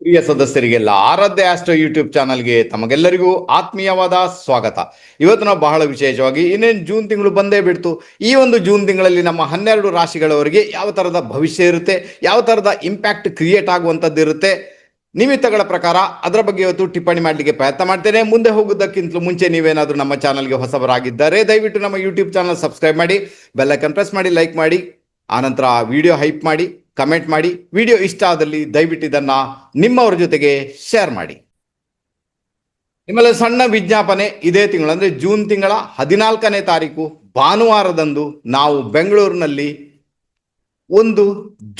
ಪ್ರಿಯ ಸದಸ್ಯರಿಗೆಲ್ಲ ಆರಾಧ್ಯ astro YouTube ಚಾನಲ್ಗೆ ತಮಗೆಲ್ಲರಿಗೂ ಆತ್ಮೀಯವಾದ ಸ್ವಾಗತ. ಇವತ್ತು ನಾವು ಬಹಳ ವಿಶೇಷವಾಗಿ ಇನ್ನೇನು ಜೂನ್ ತಿಂಗಳು ಬಂದೇ ಬಿಡ್ತು. ಈ ಒಂದು ಜೂನ್ ತಿಂಗಳಲ್ಲಿ ನಮ್ಮ 12 ರಾಶಿಗಳವರಿಗೆ ಯಾವ ತರದ ಭವಿಷ್ಯ ಇರುತ್ತೆ, ಯಾವ ತರದ ಇಂಪ್ಯಾಕ್ಟ್ ಕ್ರಿಯೇಟ್ ಆಗುವಂಥದ್ದು ಇರುತ್ತೆ, ನಿಮಿತ್ತಗಳ ಪ್ರಕಾರ ಅದರ ಬಗ್ಗೆ ಇವತ್ತು ಟಿಪ್ಪಣಿ ಮಾಡಲಿಕ್ಕೆ ಪ್ರಯತ್ನ ಮಾಡ್ತೇನೆ. ಮುಂದೆ ಹೋಗೋದಕ್ಕಿಂತಲೂ ಮುಂಚೆ ನೀವೇನಾದರೂ ನಮ್ಮ ಚಾನಲ್ಗೆ ಹೊಸಬರಾಗಿದ್ದರೆ ದಯವಿಟ್ಟು ನಮ್ಮ ಯೂಟ್ಯೂಬ್ ಚಾನಲ್ ಸಬ್ಸ್ಕ್ರೈಬ್ ಮಾಡಿ, ಬೆಲ್ ಐಕಾನ್ ಪ್ರೆಸ್ ಮಾಡಿ, ಲೈಕ್ ಮಾಡಿ, ಆನಂತರ ವಿಡಿಯೋ ಹೈಪ್ ಮಾಡಿ, ಕಮೆಂಟ್ ಮಾಡಿ. ವಿಡಿಯೋ ಇಷ್ಟ ಆದಲ್ಲಿ ದಯವಿಟ್ಟು ಇದನ್ನ ನಿಮ್ಮವರ ಜೊತೆಗೆ ಶೇರ್ ಮಾಡಿ. ನಿಮ್ಮಲ್ಲಿ ಸಣ್ಣ ವಿಜ್ಞಾಪನೆ, ಇದೇ ತಿಂಗಳು ಅಂದ್ರೆ ಜೂನ್ ತಿಂಗಳ 14ನೇ ತಾರೀಕು ಭಾನುವಾರದಂದು ನಾವು ಬೆಂಗಳೂರಿನಲ್ಲಿ ಒಂದು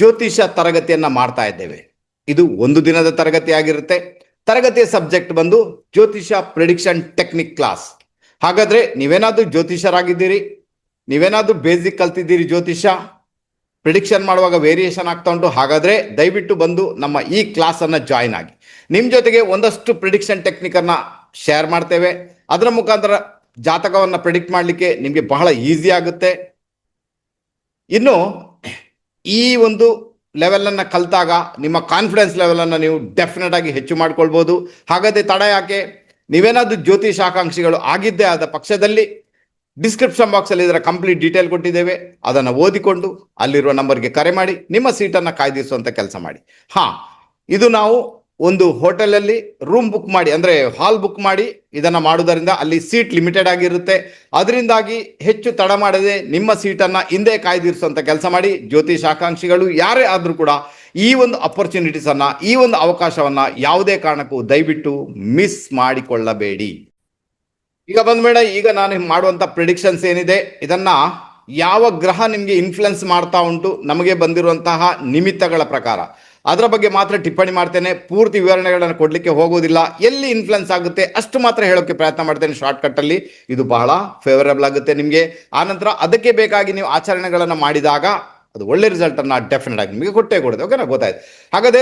ಜ್ಯೋತಿಷ ತರಗತಿಯನ್ನ ಮಾಡ್ತಾ ಇದ್ದೇವೆ. ಇದು ಒಂದು ದಿನದ ತರಗತಿ ಆಗಿರುತ್ತೆ. ತರಗತಿಯ ಸಬ್ಜೆಕ್ಟ್ ಬಂದು ಜ್ಯೋತಿಷ ಪ್ರಿಡಿಕ್ಷನ್ ಟೆಕ್ನಿಕ್ ಕ್ಲಾಸ್. ಹಾಗಾದ್ರೆ ನೀವೇನಾದ್ರೂ ಜ್ಯೋತಿಷರಾಗಿದ್ದೀರಿ, ನೀವೇನಾದ್ರೂ ಬೇಸಿಕ್ ಕಲ್ತಿದ್ದೀರಿ, ಜ್ಯೋತಿಷ ಪ್ರಿಡಿಕ್ಷನ್ ಮಾಡುವಾಗ ವೇರಿಯೇಷನ್ ಆಗ್ತಾ ಉಂಟು, ಹಾಗಾದ್ರೆ ದಯವಿಟ್ಟು ಬಂದು ನಮ್ಮ ಈ ಕ್ಲಾಸ್ ಅನ್ನ ಜಾಯಿನ್ ಆಗಿ. ನಿಮ್ಮ ಜೊತೆಗೆ ಒಂದಷ್ಟು ಪ್ರಿಡಿಕ್ಷನ್ ಟೆಕ್ನಿಕ್ ಅನ್ನ ಶೇರ್ ಮಾಡ್ತೇವೆ. ಅದರ ಮುಖಾಂತರ ಜಾತಕವನ್ನ ಪ್ರಿಡಿಕ್ಟ್ ಮಾಡಲಿಕ್ಕೆ ನಿಮಗೆ ಬಹಳ ಈಸಿ ಆಗುತ್ತೆ. ಇನ್ನು ಈ ಒಂದು ಲೆವೆಲ್ ಅನ್ನ ಕಲ್ತಾಗ ನಿಮ್ಮ ಕಾನ್ಫಿಡೆನ್ಸ್ ಲೆವೆಲ್ ಅನ್ನ ನೀವು ಡೆಫಿನೆಟ್ ಆಗಿ ಹೆಚ್ಚು ಮಾಡ್ಕೊಳ್ಬಹುದು. ಹಾಗಾದ್ರೆ ತಡ ಯಾಕೆ? ನೀವೇನಾದ್ರೂ ಜ್ಯೋತಿಷ ಆಕಾಂಕ್ಷಿಗಳು ಆಗಿದ್ದೇ ಆದ ಪಕ್ಷದಲ್ಲಿ ಡಿಸ್ಕ್ರಿಪ್ಷನ್ ಬಾಕ್ಸ್ ಅಲ್ಲಿ ಇದರ ಕಂಪ್ಲೀಟ್ ಡೀಟೇಲ್ ಕೊಟ್ಟಿದ್ದೇವೆ. ಅದನ್ನು ಓದಿಕೊಂಡು ಅಲ್ಲಿರುವ ನಂಬರ್ಗೆ ಕರೆ ಮಾಡಿ ನಿಮ್ಮ ಸೀಟನ್ನು ಕಾಯ್ದಿರಿಸುವಂತ ಕೆಲಸ ಮಾಡಿ. ಇದು ನಾವು ಒಂದು ಹೋಟೆಲಲ್ಲಿ ರೂಮ್ ಬುಕ್ ಮಾಡಿ, ಅಂದ್ರೆ ಹಾಲ್ ಬುಕ್ ಮಾಡಿ ಇದನ್ನ ಮಾಡುವುದರಿಂದ ಅಲ್ಲಿ ಸೀಟ್ ಲಿಮಿಟೆಡ್ ಆಗಿರುತ್ತೆ. ಅದರಿಂದಾಗಿ ಹೆಚ್ಚು ತಡ ಮಾಡದೆ ನಿಮ್ಮ ಸೀಟನ್ನು ಹಿಂದೆ ಕಾಯ್ದಿರಿಸುವಂತ ಕೆಲಸ ಮಾಡಿ. ಜ್ಯೋತಿಷ ಆಕಾಂಕ್ಷಿಗಳು ಯಾರೇ ಆದ್ರೂ ಕೂಡ ಈ ಒಂದು ಅಪರ್ಚುನಿಟೀಸ್ ಅನ್ನ, ಈ ಒಂದು ಅವಕಾಶವನ್ನ ಯಾವುದೇ ಕಾರಣಕ್ಕೂ ದಯವಿಟ್ಟು ಮಿಸ್ ಮಾಡಿಕೊಳ್ಳಬೇಡಿ. ಈಗ ಬಂದ್ಬೇಡ, ಈಗ ನಾನು ಮಾಡುವಂತ ಪ್ರಿಡಿಕ್ಷನ್ಸ್ ಏನಿದೆ ಇದನ್ನ ಯಾವ ಗ್ರಹ ನಿಮಗೆ ಇನ್ಫ್ಲುಯೆನ್ಸ್ ಮಾಡ್ತಾ ಉಂಟು, ನಮಗೆ ಬಂದಿರುವಂತಹ ನಿಮಿತ್ತಗಳ ಪ್ರಕಾರ ಅದರ ಬಗ್ಗೆ ಮಾತ್ರ ಟಿಪ್ಪಣಿ ಮಾಡ್ತೇನೆ. ಪೂರ್ತಿ ವಿವರಣೆಗಳನ್ನು ಕೊಡ್ಲಿಕ್ಕೆ ಹೋಗೋದಿಲ್ಲ. ಎಲ್ಲಿ ಇನ್ಫ್ಲುಯೆನ್ಸ್ ಆಗುತ್ತೆ ಅಷ್ಟು ಮಾತ್ರ ಹೇಳೋಕೆ ಪ್ರಯತ್ನ ಮಾಡ್ತೇನೆ ಶಾರ್ಟ್ ಕಟ್ ಅಲ್ಲಿ. ಇದು ಬಹಳ ಫೇವರಬಲ್ ಆಗುತ್ತೆ ನಿಮಗೆ. ಆನಂತರ ಅದಕ್ಕೆ ಬೇಕಾಗಿ ನೀವು ಆಚರಣೆಗಳನ್ನು ಮಾಡಿದಾಗ ಅದು ಒಳ್ಳೆ ರಿಸಲ್ಟ್ ಅನ್ನ ಡೆಫಿನೆಟ್ ಆಗಿ ನಿಮಗೆ ಕೊಟ್ಟೇ ಕೊಡುತ್ತೆ. ಓಕೆನಾ, ಗೊತ್ತಾಯ್ತು. ಹಾಗಾದ್ರೆ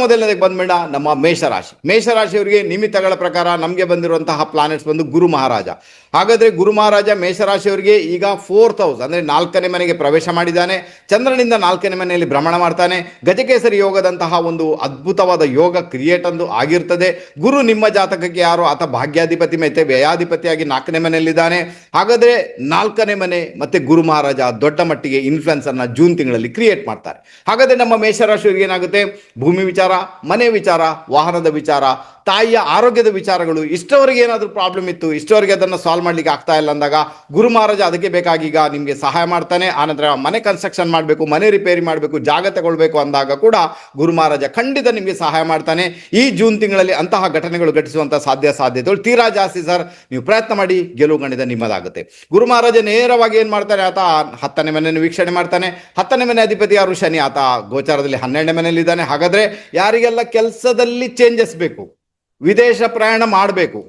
ಮೊದಲನೇದಕ್ಕೆ ಬಂದ್ಬೇಡ ನಮ್ಮ ಮೇಷರಾಶಿ. ಮೇಷರಾಶಿಯವರಿಗೆ ನಿಮಿತ್ತಗಳ ಪ್ರಕಾರ ನಮಗೆ ಬಂದಿರುವಂತಹ ಪ್ಲಾನೆಟ್ಸ್ ಬಂದು ಗುರು ಮಹಾರಾಜ. ಹಾಗಾದ್ರೆ ಗುರು ಮಹಾರಾಜ ಮೇಷರಾಶಿಯವರಿಗೆ ಈಗ 4th ಹೌಸ್ ಅಂದ್ರೆ 4ನೇ ಮನೆಗೆ ಪ್ರವೇಶ ಮಾಡಿದ್ದಾನೆ. ಚಂದ್ರನಿಂದ 4ನೇ ಮನೆಯಲ್ಲಿ ಭ್ರಮಣ ಮಾಡ್ತಾನೆ. ಗಜಕೇಸರಿ ಯೋಗದಂತಹ ಒಂದು ಅದ್ಭುತವಾದ ಯೋಗ ಕ್ರಿಯೇಟ್ ಅಂದು ಆಗಿರ್ತದೆ. ಗುರು ನಿಮ್ಮ ಜಾತಕಕ್ಕೆ ಯಾರು ಆತ ಭಾಗ್ಯಾಧಿಪತಿ ಮತ್ತೆ ವ್ಯಯಾಧಿಪತಿಯಾಗಿ 4ನೇ ಮನೆಯಲ್ಲಿದ್ದಾನೆ. ಹಾಗಾದ್ರೆ 4ನೇ ಮನೆ ಮತ್ತೆ ಗುರು ಮಹಾರಾಜ ದೊಡ್ಡ ಮಟ್ಟಿಗೆ ಇನ್ಫ್ಲುಯೆನ್ಸ್ ಅನ್ನ ಜೂನ್ ತಿಂಗಳಲ್ಲಿ ಕ್ರಿಯೇಟ್ ಮಾಡ್ತಾರೆ. ಹಾಗಾದ್ರೆ ನಮ್ಮ ಮೇಷರಾಶಿಯವರಿಗೆ ಏನಾಗುತ್ತೆ? ಭೂಮಿ ವಿಚಾರ, ಮನೆ ವಿಚಾರ, ವಾಹನದ ವಿಚಾರ, ತಾಯಿಯ ಆರೋಗ್ಯದ ವಿಚಾರಗಳು, ಇಷ್ಟವರೆಗೆ ಏನಾದರೂ ಪ್ರಾಬ್ಲಮ್ ಇತ್ತು, ಇಷ್ಟವರೆಗೆ ಅದನ್ನು ಸಾಲ್ವ್ ಮಾಡ್ಲಿಕ್ಕೆ ಆಗ್ತಾ ಇಲ್ಲ ಅಂದಾಗ ಗುರು ಮಹಾರಾಜ ಅದಕ್ಕೆ ಬೇಕಾಗಿ ಈಗ ನಿಮಗೆ ಸಹಾಯ ಮಾಡ್ತಾನೆ. ಆನಂತರ ಮನೆ ಕನ್ಸ್ಟ್ರಕ್ಷನ್ ಮಾಡಬೇಕು, ಮನೆ ರಿಪೇರಿ ಮಾಡಬೇಕು, ಜಾಗ ತಗೊಳ್ಬೇಕು ಅಂದಾಗ ಕೂಡ ಗುರು ಮಹಾರಾಜ ಖಂಡಿತ ನಿಮಗೆ ಸಹಾಯ ಮಾಡ್ತಾನೆ. ಈ ಜೂನ್ ತಿಂಗಳಲ್ಲಿ ಅಂತಹ ಘಟನೆಗಳು ಘಟಿಸುವಂತಹ ಸಾಧ್ಯತೆಗಳು ತೀರಾ ಜಾಸ್ತಿ ಸರ್. ನೀವು ಪ್ರಯತ್ನ ಮಾಡಿ, ಗೆಲುವು ಗಣಿತ ನಿಮ್ಮದಾಗುತ್ತೆ. ಗುರು ಮಹಾರಾಜ ನೇರವಾಗಿ ಏನ್ ಮಾಡ್ತಾನೆ? ಆತ 10ನೇ ಮನೆಯನ್ನು ವೀಕ್ಷಣೆ ಮಾಡ್ತಾನೆ. 10ನೇ ಮನೆ ಅಧಿಪತಿ ಯಾರು? ಶನಿ. ಆತ ಗೋಚಾರದಲ್ಲಿ 12ನೇ ಮನೆಯಲ್ಲಿದ್ದಾನೆ. ಹಾಗಾದ್ರೆ ಯಾರಿಗೆಲ್ಲ ಕೆಲಸದಲ್ಲಿ ಚೇಂಜಸ್ ಬೇಕು, ವಿದೇಶ ಪ್ರಯಾಣ ಮಾಡಬೇಕು,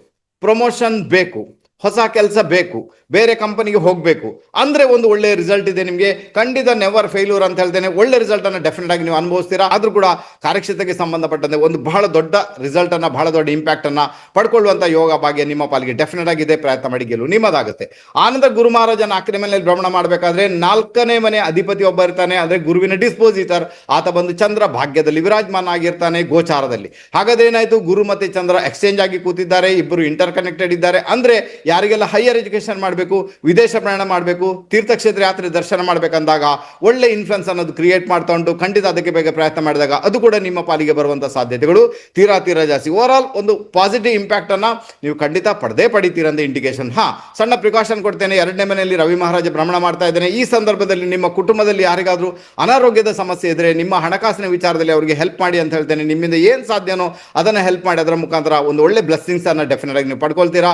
ಪ್ರಮೋಷನ್ ಬೇಕು, ಹೊಸ ಕೆಲಸ ಬೇಕು, ಬೇರೆ ಕಂಪನಿಗೆ ಹೋಗಬೇಕು ಅಂದ್ರೆ ಒಂದು ಒಳ್ಳೆ ರಿಸಲ್ಟ್ ಇದೆ ನಿಮಗೆ. ಖಂಡಿತ ನೆವರ್ ಫೇಲ್ಯೂರ್ ಅಂತ ಹೇಳ್ತೇನೆ. ಒಳ್ಳೆ ರಿಸಲ್ಟ್ ಅನ್ನು ಡೆಫಿನೆಟ್ ಆಗಿ ನೀವು ಅನುಭವಿಸ್ತೀರಾ. ಆದ್ರೂ ಕೂಡ ಕಾರ್ಯಕ್ಷೇತ್ರಕ್ಕೆ ಸಂಬಂಧಪಟ್ಟಂತೆ ಒಂದು ಬಹಳ ದೊಡ್ಡ ರಿಸಲ್ಟ್ ಅನ್ನ, ಬಹಳ ದೊಡ್ಡ ಇಂಪ್ಯಾಕ್ಟ್ ಅನ್ನ ಪಡ್ಕೊಳ್ಳುವಂತ ಯೋಗ ಭಾಗ್ಯ ನಿಮ್ಮ ಪಾಲಿಗೆ ಡೆಫಿನೆಟ್ ಆಗಿದೆ. ಪ್ರಯತ್ನ ಮಾಡಿ, ಗೆಲುವು ನಿಮ್ಮದಾಗುತ್ತೆ. ಆನಂತರ ಗುರು ಮಹಾರಾಜ 4ನೇ ಮನೆಯಲ್ಲಿ ಭ್ರಮಣ ಮಾಡಬೇಕಾದ್ರೆ 4ನೇ ಮನೆ ಅಧಿಪತಿ ಒಬ್ಬ ಇರ್ತಾನೆ, ಅಂದ್ರೆ ಗುರುವಿನ ಡಿಸ್ಪೋಸಿಟರ್. ಆತ ಬಂದು ಚಂದ್ರ ಭಾಗ್ಯದಲ್ಲಿ ವಿರಾಜಮಾನ ಆಗಿರ್ತಾನೆ ಗೋಚಾರದಲ್ಲಿ. ಹಾಗಾದ್ರೆ ಏನಾಯ್ತು? ಗುರು ಮತ್ತೆ ಚಂದ್ರ ಎಕ್ಸ್ಚೇಂಜ್ ಆಗಿ ಕೂತಿದ್ದಾರೆ, ಇಬ್ಬರು ಇಂಟರ್ ಕನೆಕ್ಟೆಡ್ ಇದ್ದಾರೆ. ಅಂದ್ರೆ ಯಾರಿಗೆಲ್ಲ ಹೈಯರ್ ಎಜುಕೇಶನ್ ಮಾಡಬೇಕು, ವಿದೇಶ ಪ್ರಯಾಣ ಮಾಡಬೇಕು, ತೀರ್ಥಕ್ಷೇತ್ರ ಯಾತ್ರೆ ದರ್ಶನ ಮಾಡಬೇಕಂದಾಗ ಒಳ್ಳೆ ಇನ್ಫ್ಲುಯೆನ್ಸ್ ಅನ್ನೋದು ಕ್ರಿಯೇಟ್ ಮಾಡ್ತಾ ಉಂಟು. ಖಂಡಿತ ಅದಕ್ಕೆ ಬೇಗ ಪ್ರಯತ್ನ ಮಾಡಿದಾಗ ಅದು ಕೂಡ ನಿಮ್ಮ ಪಾಲಿಗೆ ಬರುವಂತಹ ಸಾಧ್ಯತೆಗಳು ತೀರಾ ಜಾಸ್ತಿ. ಓವರ್ ಆಲ್ ಒಂದು ಪಾಸಿಟಿವ್ ಇಂಪ್ಯಾಕ್ಟ್ ಅನ್ನ ನೀವು ಖಂಡಿತ ಪಡಿತೀರ ಅಂತ ಇಂಡಿಕೇಶನ್. ಸಣ್ಣ ಪ್ರಿಕಾಷನ್ ಕೊಡ್ತೇನೆ. 2ನೇ ಮನೆಯಲ್ಲಿ ರವಿ ಮಹಾರಾಜ ಭ್ರಮಣ ಮಾಡ್ತಾ ಇದ್ದೇನೆ. ಈ ಸಂದರ್ಭದಲ್ಲಿ ನಿಮ್ಮ ಕುಟುಂಬದಲ್ಲಿ ಯಾರಿಗಾದ್ರೂ ಅನಾರೋಗ್ಯದ ಸಮಸ್ಯೆ ಇದ್ರೆ ನಿಮ್ಮ ಹಣಕಾಸಿನ ವಿಚಾರದಲ್ಲಿ ಅವರಿಗೆ ಹೆಲ್ಪ್ ಮಾಡಿ ಅಂತ ಹೇಳ್ತೇನೆ. ನಿಮ್ಮಿಂದ ಏನ್ ಸಾಧ್ಯನೋ ಅದನ್ನ ಹೆಲ್ಪ್ ಮಾಡಿ. ಅದರ ಮುಖಾಂತರ ಒಂದು ಒಳ್ಳೆ ಬ್ಲೆಸ್ಸಿಂಗ್ಸ್ ಅನ್ನ ಡೆಫಿನೆಟ್ ಆಗಿ ನೀವು ಪಡ್ಕೊಳ್ತೀರಾ.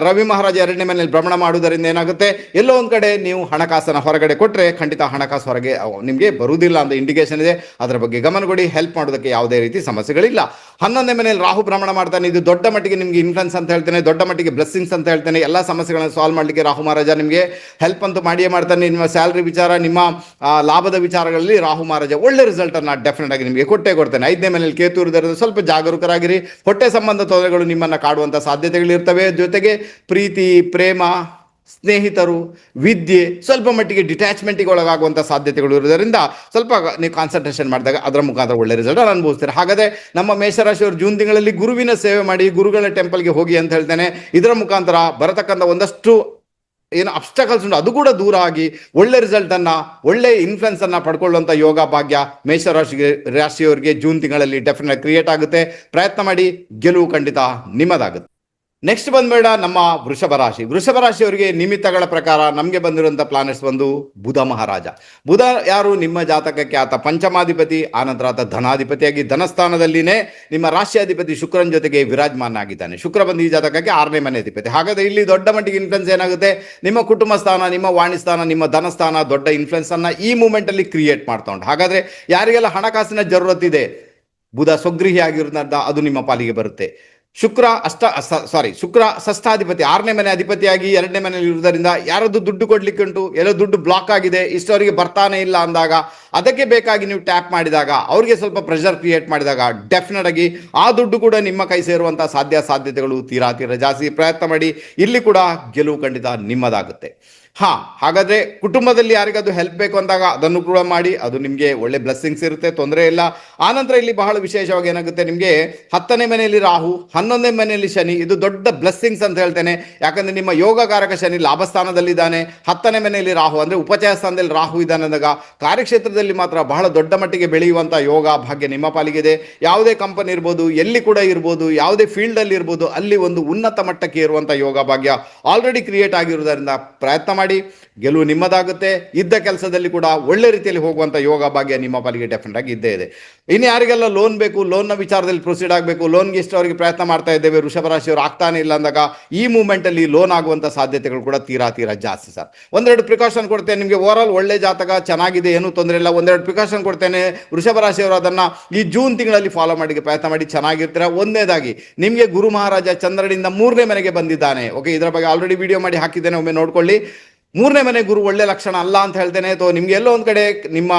ರವಿ ಮಹಾರಾಜ 2ನೇ ಮನೆಯಲ್ಲಿ ಭ್ರಮಣ ಮಾಡುವುದರಿಂದ ಏನಾಗುತ್ತೆ? ಎಲ್ಲೋ ಒಂದ್ ಕಡೆ ನೀವು ಹಣಕಾಸನ್ನ ಹೊರಗಡೆ ಕೊಟ್ರೆ ಖಂಡಿತ ಹಣಕಾಸು ಹೊರಗೆ ನಿಮಗೆ ಬರುವುದಿಲ್ಲ ಅಂತ ಇಂಡಿಕೇಶನ್ ಇದೆ. ಅದರ ಬಗ್ಗೆ ಗಮನ ಕೊಡಿ. ಹೆಲ್ಪ್ ಮಾಡೋದಕ್ಕೆ ಯಾವುದೇ ರೀತಿ ಸಮಸ್ಯೆಗಳಿಲ್ಲ. 11ನೇ ಮನೆಯಲ್ಲಿ ರಾಹು ಭ್ರಮಣ ಮಾಡ್ತಾನೆ. ಇದು ದೊಡ್ಡ ಮಟ್ಟಿಗೆ ನಿಮಗೆ ಇನ್ಫ್ಲುಯೆನ್ಸ್ ಅಂತ ಹೇಳ್ತೇನೆ, ದೊಡ್ಡ ಮಟ್ಟಿಗೆ ಬ್ಲೆಸ್ಸಿಂಗ್ಸ್ ಅಂತ ಹೇಳ್ತೇನೆ. ಎಲ್ಲ ಸಮಸ್ಯೆಗಳನ್ನು ಸಾಲ್ವ್ ಮಾಡಲಿಕ್ಕೆ ರಾಹು ಮಹಾರಾಜ ನಿಮಗೆ ಹೆಲ್ಪ್ ಅಂತೂ ಮಾಡಿಯೇ ಮಾಡ್ತಾನೆ. ನಿಮ್ಮ ಸ್ಯಾಲರಿ ವಿಚಾರ, ನಿಮ್ಮ ಲಾಭದ ವಿಚಾರಗಳಲ್ಲಿ ರಾಹು ಮಹಾರಾಜ ಒಳ್ಳೆ ರಿಸಲ್ಟ್ ಅನ್ನ ಡೆಫಿನೆಟ್ ಆಗಿ ನಿಮಗೆ ಕೊಡ್ತಾನೆ. 5ನೇ ಮನೆಯಲ್ಲಿ ಕೇತು ಇರುವುದರಿಂದ ಸ್ವಲ್ಪ ಜಾಗರೂಕರಾಗಿರಿ. ಹೊಟ್ಟೆ ಸಂಬಂಧ ತೊಂದರೆಗಳು ನಿಮ್ಮನ್ನ ಕಾಡುವಂತ ಸಾಧ್ಯತೆಗಳಿರ್ತವೆ. ಜೊತೆಗೆ ಪ್ರೀತಿ, ಪ್ರೇಮ, ಸ್ನೇಹಿತರು, ವಿದ್ಯೆ, ಸ್ವಲ್ಪ ಮಟ್ಟಿಗೆ ಡಿಟ್ಯಾಚ್ಮೆಂಟಿಗೆ ಒಳಗಾಗುವಂಥ ಸಾಧ್ಯತೆಗಳು ಇರೋದರಿಂದ ಸ್ವಲ್ಪ ನೀವು ಕಾನ್ಸಂಟ್ರೇಷನ್ ಮಾಡಿದಾಗ ಅದರ ಮುಖಾಂತರ ಒಳ್ಳೆ ರಿಸಲ್ಟ್ ಅನುಭವಿಸ್ತಾರೆ. ಹಾಗಾದರೆ ನಮ್ಮ ಮೇಷರಾಶಿಯವರು ಜೂನ್ ತಿಂಗಳಲ್ಲಿ ಗುರುವಿನ ಸೇವೆ ಮಾಡಿ, ಗುರುಗಳ ಟೆಂಪಲ್ಗೆ ಹೋಗಿ ಅಂತ ಹೇಳ್ತೇನೆ. ಇದರ ಮುಖಾಂತರ ಬರತಕ್ಕಂಥ ಒಂದಷ್ಟು ಏನು ಅಬ್ಸ್ಟಕಲ್ಸ್ ಉಂಟು ಅದು ಕೂಡ ದೂರ ಆಗಿ ಒಳ್ಳೆ ರಿಸಲ್ಟ್ ಅನ್ನ, ಒಳ್ಳೆ ಇನ್ಫ್ಲುಯೆನ್ಸ್ ಅನ್ನ ಪಡ್ಕೊಳ್ಳುವಂಥ ಯೋಗ ಭಾಗ್ಯ ರಾಶಿಯವರಿಗೆ ಜೂನ್ ತಿಂಗಳಲ್ಲಿ ಡೆಫಿನೆಟ್ ಕ್ರಿಯೇಟ್ ಆಗುತ್ತೆ. ಪ್ರಯತ್ನ ಮಾಡಿ, ಗೆಲುವು ಖಂಡಿತ ನಿಮ್ಮದಾಗುತ್ತೆ. ನೆಕ್ಸ್ಟ್ ಬಂದ್ಬೇಡ ನಮ್ಮ ವೃಷಭ ರಾಶಿಯವರಿಗೆ ನಿಮಿತ್ತಗಳ ಪ್ರಕಾರ ನಮಗೆ ಬಂದಿರುವಂಥ ಪ್ಲಾನೆಟ್ಸ್ ಬಂದು ಬುಧ ಮಹಾರಾಜ. ಬುಧ ಯಾರು? ನಿಮ್ಮ ಜಾತಕಕ್ಕೆ ಆತ ಪಂಚಮಾಧಿಪತಿ, ಆನಂತರ ಆತ ಧನಾಧಿಪತಿಯಾಗಿ ಧನಸ್ಥಾನದಲ್ಲಿನೇ ನಿಮ್ಮ ರಾಶಿಯಾಧಿಪತಿ ಶುಕ್ರನ ಜೊತೆಗೆ ವಿರಾಜಮಾನ ಆಗಿದ್ದಾನೆ. ಶುಕ್ರ ಬಂದು ಈ ಜಾತಕಕ್ಕೆ 6ನೇ ಮನೆ ಅಧಿಪತಿ. ಹಾಗಾದ್ರೆ ಇಲ್ಲಿ ದೊಡ್ಡ ಮಟ್ಟಿಗೆ ಇನ್ಫ್ಲುಯೆನ್ಸ್ ಏನಾಗುತ್ತೆ? ನಿಮ್ಮ ಕುಟುಂಬ ಸ್ಥಾನ, ನಿಮ್ಮ ವಾಣಿ ಸ್ಥಾನ, ನಿಮ್ಮ ಧನಸ್ಥಾನ ದೊಡ್ಡ ಇನ್ಫ್ಲುಯೆನ್ಸ್ ಅನ್ನ ಈ ಮೂಮೆಂಟ್ ಅಲ್ಲಿ ಕ್ರಿಯೇಟ್ ಮಾಡ್ತಾ ಉಂಟು. ಹಾಗಾದ್ರೆ ಯಾರಿಗೆಲ್ಲ ಹಣಕಾಸಿನ ಜರೂರತ್ತಿದೆ, ಬುಧ ಸ್ವಗೃಹಿ ಆಗಿರೋದ್ರಿಂದ ಅದು ನಿಮ್ಮ ಪಾಲಿಗೆ ಬರುತ್ತೆ. ಶುಕ್ರ ಷಷ್ಠಾಧಿಪತಿ, 6ನೇ ಮನೆ ಅಧಿಪತಿಯಾಗಿ 2ನೇ ಮನೆಯಲ್ಲಿ ಇರುವುದರಿಂದ ಯಾರದ್ದು ದುಡ್ಡು ಕೊಡ್ಲಿಕ್ಕೆ ಉಂಟು, ಎಲ್ಲೋ ದುಡ್ಡು ಬ್ಲಾಕ್ ಆಗಿದೆ, ಇಷ್ಟವರಿಗೆ ಬರ್ತಾನೆ ಇಲ್ಲ ಅಂದಾಗ ಅದಕ್ಕೆ ಬೇಕಾಗಿ ನೀವು ಟ್ಯಾಪ್ ಮಾಡಿದಾಗ, ಅವ್ರಿಗೆ ಸ್ವಲ್ಪ ಪ್ರೆಷರ್ ಕ್ರಿಯೇಟ್ ಮಾಡಿದಾಗ ಡೆಫಿನೆಟ್ ಆಗಿ ಆ ದುಡ್ಡು ಕೂಡ ನಿಮ್ಮ ಕೈ ಸೇರುವಂಥ ಸಾಧ್ಯತೆಗಳು ತೀರಾ ಜಾಸ್ತಿ. ಪ್ರಯತ್ನ ಮಾಡಿ, ಇಲ್ಲಿ ಕೂಡ ಗೆಲುವು ಖಂಡಿತ ನಿಮ್ಮದಾಗುತ್ತೆ. ಹಾಗಾದ್ರೆ ಕುಟುಂಬದಲ್ಲಿ ಯಾರಿಗಾದ್ರು ಹೆಲ್ಪ್ ಬೇಕು ಅಂದಾಗ ಅದನ್ನು ಕೂಡ ಮಾಡಿ, ಅದು ನಿಮಗೆ ಒಳ್ಳೆ ಬ್ಲೆಸ್ಸಿಂಗ್ಸ್ ಇರುತ್ತೆ, ತೊಂದರೆ ಇಲ್ಲ. ಆನಂತರ ಇಲ್ಲಿ ಬಹಳ ವಿಶೇಷವಾಗಿ ಏನಾಗುತ್ತೆ, ನಿಮಗೆ 10ನೇ ಮನೆಯಲ್ಲಿ ರಾಹು, 11ನೇ ಮನೆಯಲ್ಲಿ ಶನಿ, ಇದು ದೊಡ್ಡ ಬ್ಲೆಸ್ಸಿಂಗ್ಸ್ ಅಂತ ಹೇಳ್ತೇನೆ. ಯಾಕಂದ್ರೆ ನಿಮ್ಮ ಯೋಗಕಾರಕ ಶನಿ ಲಾಭಸ್ಥಾನದಲ್ಲಿದ್ದಾನೆ, 10ನೇ ಮನೆಯಲ್ಲಿ ರಾಹು ಅಂದ್ರೆ ಉಪಚಯ ಸ್ಥಾನದಲ್ಲಿ ರಾಹು ಇದ್ದಾನೆ ಅಂದಾಗ ಕಾರ್ಯಕ್ಷೇತ್ರದಲ್ಲಿ ಮಾತ್ರ ಬಹಳ ದೊಡ್ಡ ಮಟ್ಟಿಗೆ ಬೆಳೆಯುವಂಥ ಯೋಗ ಭಾಗ್ಯ ನಿಮ್ಮ ಪಾಲಿಗಿದೆ. ಯಾವುದೇ ಕಂಪನಿ ಇರ್ಬೋದು, ಎಲ್ಲಿ ಕೂಡ ಇರ್ಬೋದು, ಯಾವುದೇ ಫೀಲ್ಡ್ ಅಲ್ಲಿ ಇರ್ಬೋದು, ಅಲ್ಲಿ ಒಂದು ಉನ್ನತ ಮಟ್ಟಕ್ಕೆ ಇರುವಂಥ ಯೋಗ ಭಾಗ್ಯ ಆಲ್ರೆಡಿ ಕ್ರಿಯೇಟ್ ಆಗಿರುವುದರಿಂದ ಪ್ರಯತ್ನ ಮಾಡಿ, ಗೆಲುವು ನಿಮ್ಮದಾಗುತ್ತೆ. ಇದ್ದ ಕೆಲಸದಲ್ಲಿ ಕೂಡ ಒಳ್ಳೆ ರೀತಿಯಲ್ಲಿ ಹೋಗುವಂಥ ಯೋಗ ಭಾಗ್ಯ ನಿಮ್ಮ ಪಾಲಿಗೆ ಡೆಫಿನೆಟ್ ಆಗಿ ಇದ್ದೇ ಇದೆ. ಇನ್ನು ಯಾರಿಗೆಲ್ಲ ಲೋನ್ ಬೇಕು, ಲೋನ್ನ ವಿಚಾರದಲ್ಲಿ ಪ್ರೊಸೀಡ್ ಆಗಬೇಕು, ಲೋನ್ಗೆ ಇಷ್ಟು ಅವರಿಗೆ ಪ್ರಯತ್ನ ಮಾಡ್ತಾ ಇದ್ದೇವೆ, ವೃಷಭ ರಾಶಿಯವರು ಆಗ್ತಾನೆ ಇಲ್ಲ ಅಂದಾಗ ಈ ಮೂಮೆಂಟ್ ಅಲ್ಲಿ ಲೋನ್ ಆಗುವಂಥ ಸಾಧ್ಯತೆಗಳು ಕೂಡ ತೀರಾ ಜಾಸ್ತಿ ಸರ್. ಒಂದೆರಡು ಪ್ರಿಕಾಷನ್ ಕೊಡ್ತೇನೆ ನಿಮಗೆ. ಓವರ್ ಆಲ್ ಒಳ್ಳೆ ಜಾತಕ ಚೆನ್ನಾಗಿದೆ, ಏನೂ ತೊಂದರೆ ಇಲ್ಲ. ಒಂದೆರಡು ಪ್ರಿಕಾಷನ್ ಕೊಡ್ತೇನೆ, ವೃಷಭ ರಾಶಿಯವರು ಅದನ್ನ ಈ ಜೂನ್ ತಿಂಗಳಲ್ಲಿ ಫಾಲೋ ಮಾಡಿ ಪ್ರಯತ್ನ ಮಾಡಿ, ಚೆನ್ನಾಗಿರ್ತೀರ. ಒಂದನೇದಾಗಿ ನಿಮಗೆ ಗುರು ಮಹಾರಾಜ ಚಂದ್ರನಿಂದ 3ನೇ ಮನೆಗೆ ಬಂದಿದ್ದಾನೆ. ಓಕೆ, ಇದರ ಬಗ್ಗೆ ಆಲ್ರೆಡಿ ವಿಡಿಯೋ ಮಾಡಿ ಹಾಕಿದ್ದೇನೆ, ಒಮ್ಮೆ ನೋಡ್ಕೊಳ್ಳಿ. 3ನೇ ಮನೆ ಗುರು ಒಳ್ಳೆ ಲಕ್ಷಣ ಅಲ್ಲ ಅಂತ ಹೇಳ್ತೇನೆ. ಅಥವಾ ನಿಮ್ಗೆ ಎಲ್ಲೋ ಒಂದು ಕಡೆ ನಿಮ್ಮ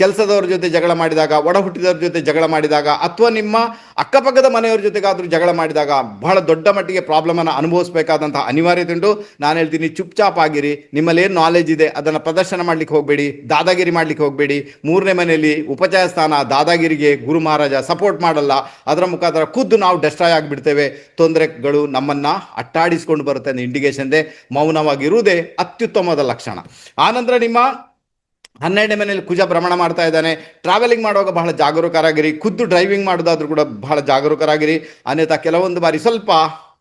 ಕೆಲಸದವ್ರ ಜೊತೆ ಜಗಳ ಮಾಡಿದಾಗ, ಒಡ ಹುಟ್ಟಿದವ್ರ ಜೊತೆ ಜಗಳ ಮಾಡಿದಾಗ, ಅಥವಾ ನಿಮ್ಮ ಅಕ್ಕಪಕ್ಕದ ಮನೆಯವ್ರ ಜೊತೆಗಾದ್ರೂ ಜಗಳ ಮಾಡಿದಾಗ ಬಹಳ ದೊಡ್ಡ ಮಟ್ಟಿಗೆ ಪ್ರಾಬ್ಲಮ್ ಅನ್ನು ಅನುಭವಿಸಬೇಕಾದಂತಹ ಅನಿವಾರ್ಯತೆ ಉಂಟು. ನಾನು ಹೇಳ್ತೀನಿ, ಚುಪ್ಚಾಪ್ ಆಗಿರಿ. ನಿಮ್ಮಲ್ಲಿ ಏನು ನಾಲೆಜ್ ಇದೆ ಅದನ್ನು ಪ್ರದರ್ಶನ ಮಾಡ್ಲಿಕ್ಕೆ ಹೋಗಬೇಡಿ, ದಾದಾಗಿರಿ ಮಾಡ್ಲಿಕ್ಕೆ ಹೋಗಬೇಡಿ. 3ನೇ ಮನೆಯಲ್ಲಿ ಉಪಚಯ ಸ್ಥಾನ, ದಾದಾಗಿರಿಗೆ ಗುರು ಮಹಾರಾಜ ಸಪೋರ್ಟ್ ಮಾಡಲ್ಲ. ಅದರ ಮುಖಾಂತರ ಖುದ್ದು ನಾವು ಡೆಸ್ಟ್ರಾಯ್ ಆಗಿಬಿಡ್ತೇವೆ. ತೊಂದರೆಗಳು ನಮ್ಮನ್ನ ಅಟ್ಟಾಡಿಸ್ಕೊಂಡು ಬರುತ್ತೆ ಅಂತ ಇಂಡಿಕೇಶನ್ ಇದೆ. ಮೌನವಾಗಿರುವುದೇ ಅತ್ಯುತ್ತಮವಾದ ಲಕ್ಷಣ. ಆನಂತರ ನಿಮ್ಮ 12ನೇ ಮನೆಯಲ್ಲಿ ಕುಜ ಭ್ರಮಣ ಮಾಡ್ತಾ ಇದ್ದಾನೆ. ಟ್ರಾವೆಲಿಂಗ್ ಮಾಡುವಾಗ ಬಹಳ ಜಾಗರೂಕರಾಗಿರಿ. ಖುದ್ದು ಡ್ರೈವಿಂಗ್ ಮಾಡೋದಾದ್ರೂ ಕೂಡ ಬಹಳ ಜಾಗರೂಕರಾಗಿರಿ. ಅನ್ಯಥಾ ಕೆಲವೊಂದು ಬಾರಿ ಸ್ವಲ್ಪ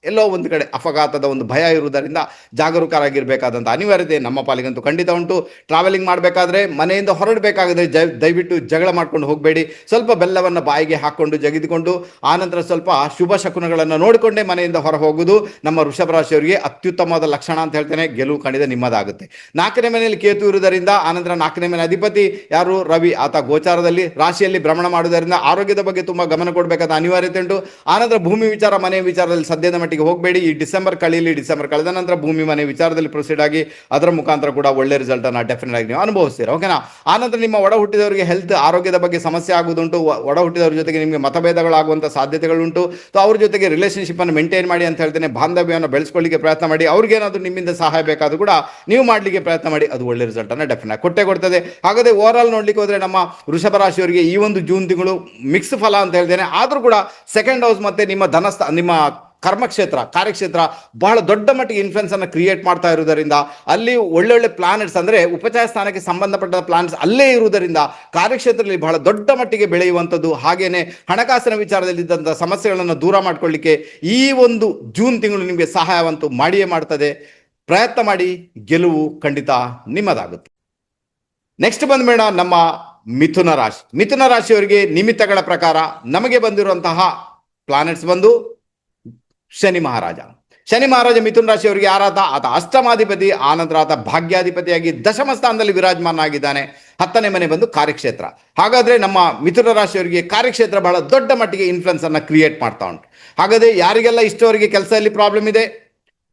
ಎಲ್ಲೋ ಒಂದು ಕಡೆ ಅಪಘಾತದ ಒಂದು ಭಯ ಇರುವುದರಿಂದ ಜಾಗರೂಕರಾಗಿರಬೇಕಾದಂಥ ಅನಿವಾರ್ಯತೆ ನಮ್ಮ ಪಾಲಿಗಂತೂ ಖಂಡಿತ ಉಂಟು. ಟ್ರಾವೆಲಿಂಗ್ ಮಾಡಬೇಕಾದ್ರೆ ಮನೆಯಿಂದ ಹೊರಡಬೇಕಾದ್ರೆ ದಯವಿಟ್ಟು ಜಗಳ ಮಾಡ್ಕೊಂಡು ಹೋಗಬೇಡಿ. ಸ್ವಲ್ಪ ಬೆಲ್ಲವನ್ನು ಬಾಯಿಗೆ ಹಾಕ್ಕೊಂಡು ಜಗಿದುಕೊಂಡು ಆನಂತರ ಸ್ವಲ್ಪ ಶುಭ ಶಕುನಗಳನ್ನು ನೋಡಿಕೊಂಡೇ ಮನೆಯಿಂದ ಹೊರ ಹೋಗುವುದು ನಮ್ಮ ವೃಷಭ ರಾಶಿಯವರಿಗೆ ಅತ್ಯುತ್ತಮವಾದ ಲಕ್ಷಣ ಅಂತ ಹೇಳ್ತೇನೆ. ಗೆಲುವು ಖಂಡಿತ ನಿಮ್ಮದಾಗುತ್ತೆ. 4ನೇ ಮನೆಯಲ್ಲಿ ಕೇತು ಇರುವುದರಿಂದ, ಆನಂತರ 4ನೇ ಮನೆ ಅಧಿಪತಿ ಯಾರು? ರವಿ. ಆತ ಗೋಚಾರದಲ್ಲಿ ರಾಶಿಯಲ್ಲಿ ಭ್ರಮಣ ಮಾಡುವುದರಿಂದ ಆರೋಗ್ಯದ ಬಗ್ಗೆ ತುಂಬಾ ಗಮನ ಕೊಡಬೇಕಾದ ಅನಿವಾರ್ಯತೆ ಉಂಟು. ಆನಂತರ ಭೂಮಿ ವಿಚಾರ, ಮನೆ ವಿಚಾರದಲ್ಲಿ ಸದ್ಯದ ಮಟ್ಟಿಗೆ ಹೋಗಬೇಡಿ. ಈ ಡಿಸೆಂಬರ್ ಕಳೆದ ನಂತರ ಭೂಮಿ ಮನೆ ವಿಚಾರದಲ್ಲಿ ಪ್ರೊಸೀಡ್ ಆಗಿ ಅದರ ಮುಖಾಂತರ ಕೂಡ ಒಳ್ಳೆ ರಿಸಲ್ಟ್ ಅನ್ನ ಡೆಫಿನೆಟ್ ಆಗಿ ನೀವು ಅನುಭವಿಸ್ತೀರಾ. ಓಕೆನಾ? ಆನಂತರ ನಿಮ್ಮ ಒಡ ಹುಟ್ಟಿದವರಿಗೆ ಹೆಲ್ತ್ ಆರೋಗ್ಯದ ಬಗ್ಗೆ ಸಮಸ್ಯೆ ಆಗುವುದುಂಟು. ಒಡ ಹುಟ್ಟಿದವರ ಜೊತೆಗೆ ನಿಮಗೆ ಮತಭೇದಗಳಾಗುವಂಥ ಸಾಧ್ಯತೆಗಳುಂಟು. ಸೊ ಅವ್ರ ಜೊತೆಗೆ ರಿಲೇಶನ್ಶಿಪ್ ಅನ್ನು ಮೇಂಟೈನ್ ಮಾಡಿ ಅಂತ ಹೇಳ್ತೇನೆ. ಬಾಂಧವ್ಯವನ್ನು ಬೆಳೆಸ್ಕೊಳ್ಳಿಕ್ಕೆ ಪ್ರಯತ್ನ ಮಾಡಿ. ಅವ್ರಿಗೇನಾದರೂ ನಿಮ್ಮಿಂದ ಸಹಾಯ ಬೇಕಾದ್ರೂ ಕೂಡ ನೀವು ಮಾಡಲಿಕ್ಕೆ ಪ್ರಯತ್ನ ಮಾಡಿ. ಅದು ಒಳ್ಳೆ ರಿಸಲ್ಟ್ ಅನ್ನು ಡೆಫಿನೆಟ್ ಕೊಟ್ಟೆ ಕೊಡ್ತದೆ. ಹಾಗಾದ್ರೆ ಓವರ್ ಆಲ್ ನೋಡ್ಲಿಕ್ಕೆ ಹೋದ್ರೆ ನಮ್ಮ ವೃಷಭ ರಾಶಿಯವರಿಗೆ ಈ ಒಂದು ಜೂನ್ ತಿಂಗಳು ಮಿಕ್ಸ್ ಫಲ ಅಂತ ಹೇಳ್ತೇನೆ. ಆದ್ರೂ ಕೂಡ ಸೆಕೆಂಡ್ ಹೌಸ್ ಮತ್ತೆ ನಿಮ್ಮ ನಿಮ್ಮ ಕರ್ಮಕ್ಷೇತ್ರ, ಕಾರ್ಯಕ್ಷೇತ್ರ ಬಹಳ ದೊಡ್ಡ ಮಟ್ಟಿಗೆ ಇನ್ಫ್ಲುಯೆನ್ಸ್ ಅನ್ನು ಕ್ರಿಯೇಟ್ ಮಾಡ್ತಾ ಇರುವುದರಿಂದ, ಅಲ್ಲಿ ಒಳ್ಳೊಳ್ಳೆ ಪ್ಲಾನೆಟ್ಸ್ ಅಂದ್ರೆ ಉಪಚಯ ಸ್ಥಾನಕ್ಕೆ ಸಂಬಂಧಪಟ್ಟ ಪ್ಲಾನೆಟ್ಸ್ ಅಲ್ಲೇ ಇರುವುದರಿಂದ ಕಾರ್ಯಕ್ಷೇತ್ರದಲ್ಲಿ ಬಹಳ ದೊಡ್ಡ ಮಟ್ಟಿಗೆ ಬೆಳೆಯುವಂಥದ್ದು. ಹಾಗೇನೆ ಹಣಕಾಸಿನ ವಿಚಾರದಲ್ಲಿದ್ದಂಥ ಸಮಸ್ಯೆಗಳನ್ನು ದೂರ ಮಾಡ್ಕೊಳ್ಳಿಕ್ಕೆ ಈ ಒಂದು ಜೂನ್ ತಿಂಗಳು ನಿಮಗೆ ಸಹಾಯವಂತೂ ಮಾಡಿಯೇ ಮಾಡ್ತದೆ. ಪ್ರಯತ್ನ ಮಾಡಿ, ಗೆಲುವು ಖಂಡಿತ ನಿಮ್ಮದಾಗುತ್ತೆ. ನೆಕ್ಸ್ಟ್ ಬಂದ್ಬೇಡ ನಮ್ಮ ಮಿಥುನ ರಾಶಿಯವರಿಗೆ ನಿಮಿತ್ತಗಳ ಪ್ರಕಾರ ನಮಗೆ ಬಂದಿರುವಂತಹ ಪ್ಲಾನೆಟ್ಸ್ ಬಂದು ಶನಿ ಮಹಾರಾಜ ಮಿಥುನ ರಾಶಿಯವರಿಗೆ ಯಾರಾತ? ಆತ ಅಷ್ಟಮಾಧಿಪತಿ, ಆನಂತರ ಆತ ಭಾಗ್ಯಾಧಿಪತಿಯಾಗಿ ದಶಮ ಸ್ಥಾನದಲ್ಲಿ ವಿರಾಜಮಾನ ಆಗಿದ್ದಾನೆ. 10ನೇ ಮನೆ ಬಂದು ಕಾರ್ಯಕ್ಷೇತ್ರ. ಹಾಗಾದ್ರೆ ನಮ್ಮ ಮಿಥುನ ರಾಶಿಯವರಿಗೆ ಕಾರ್ಯಕ್ಷೇತ್ರ ಬಹಳ ದೊಡ್ಡ ಮಟ್ಟಿಗೆ ಇನ್ಫ್ಲುಯೆನ್ಸ್ ಅನ್ನ ಕ್ರಿಯೇಟ್ ಮಾಡ್ತಾ ಉಂಟು. ಹಾಗಾದ್ರೆ ಯಾರಿಗೆಲ್ಲ ಇಷ್ಟವರಿಗೆ ಕೆಲಸದಲ್ಲಿ ಪ್ರಾಬ್ಲಮ್ ಇದೆ,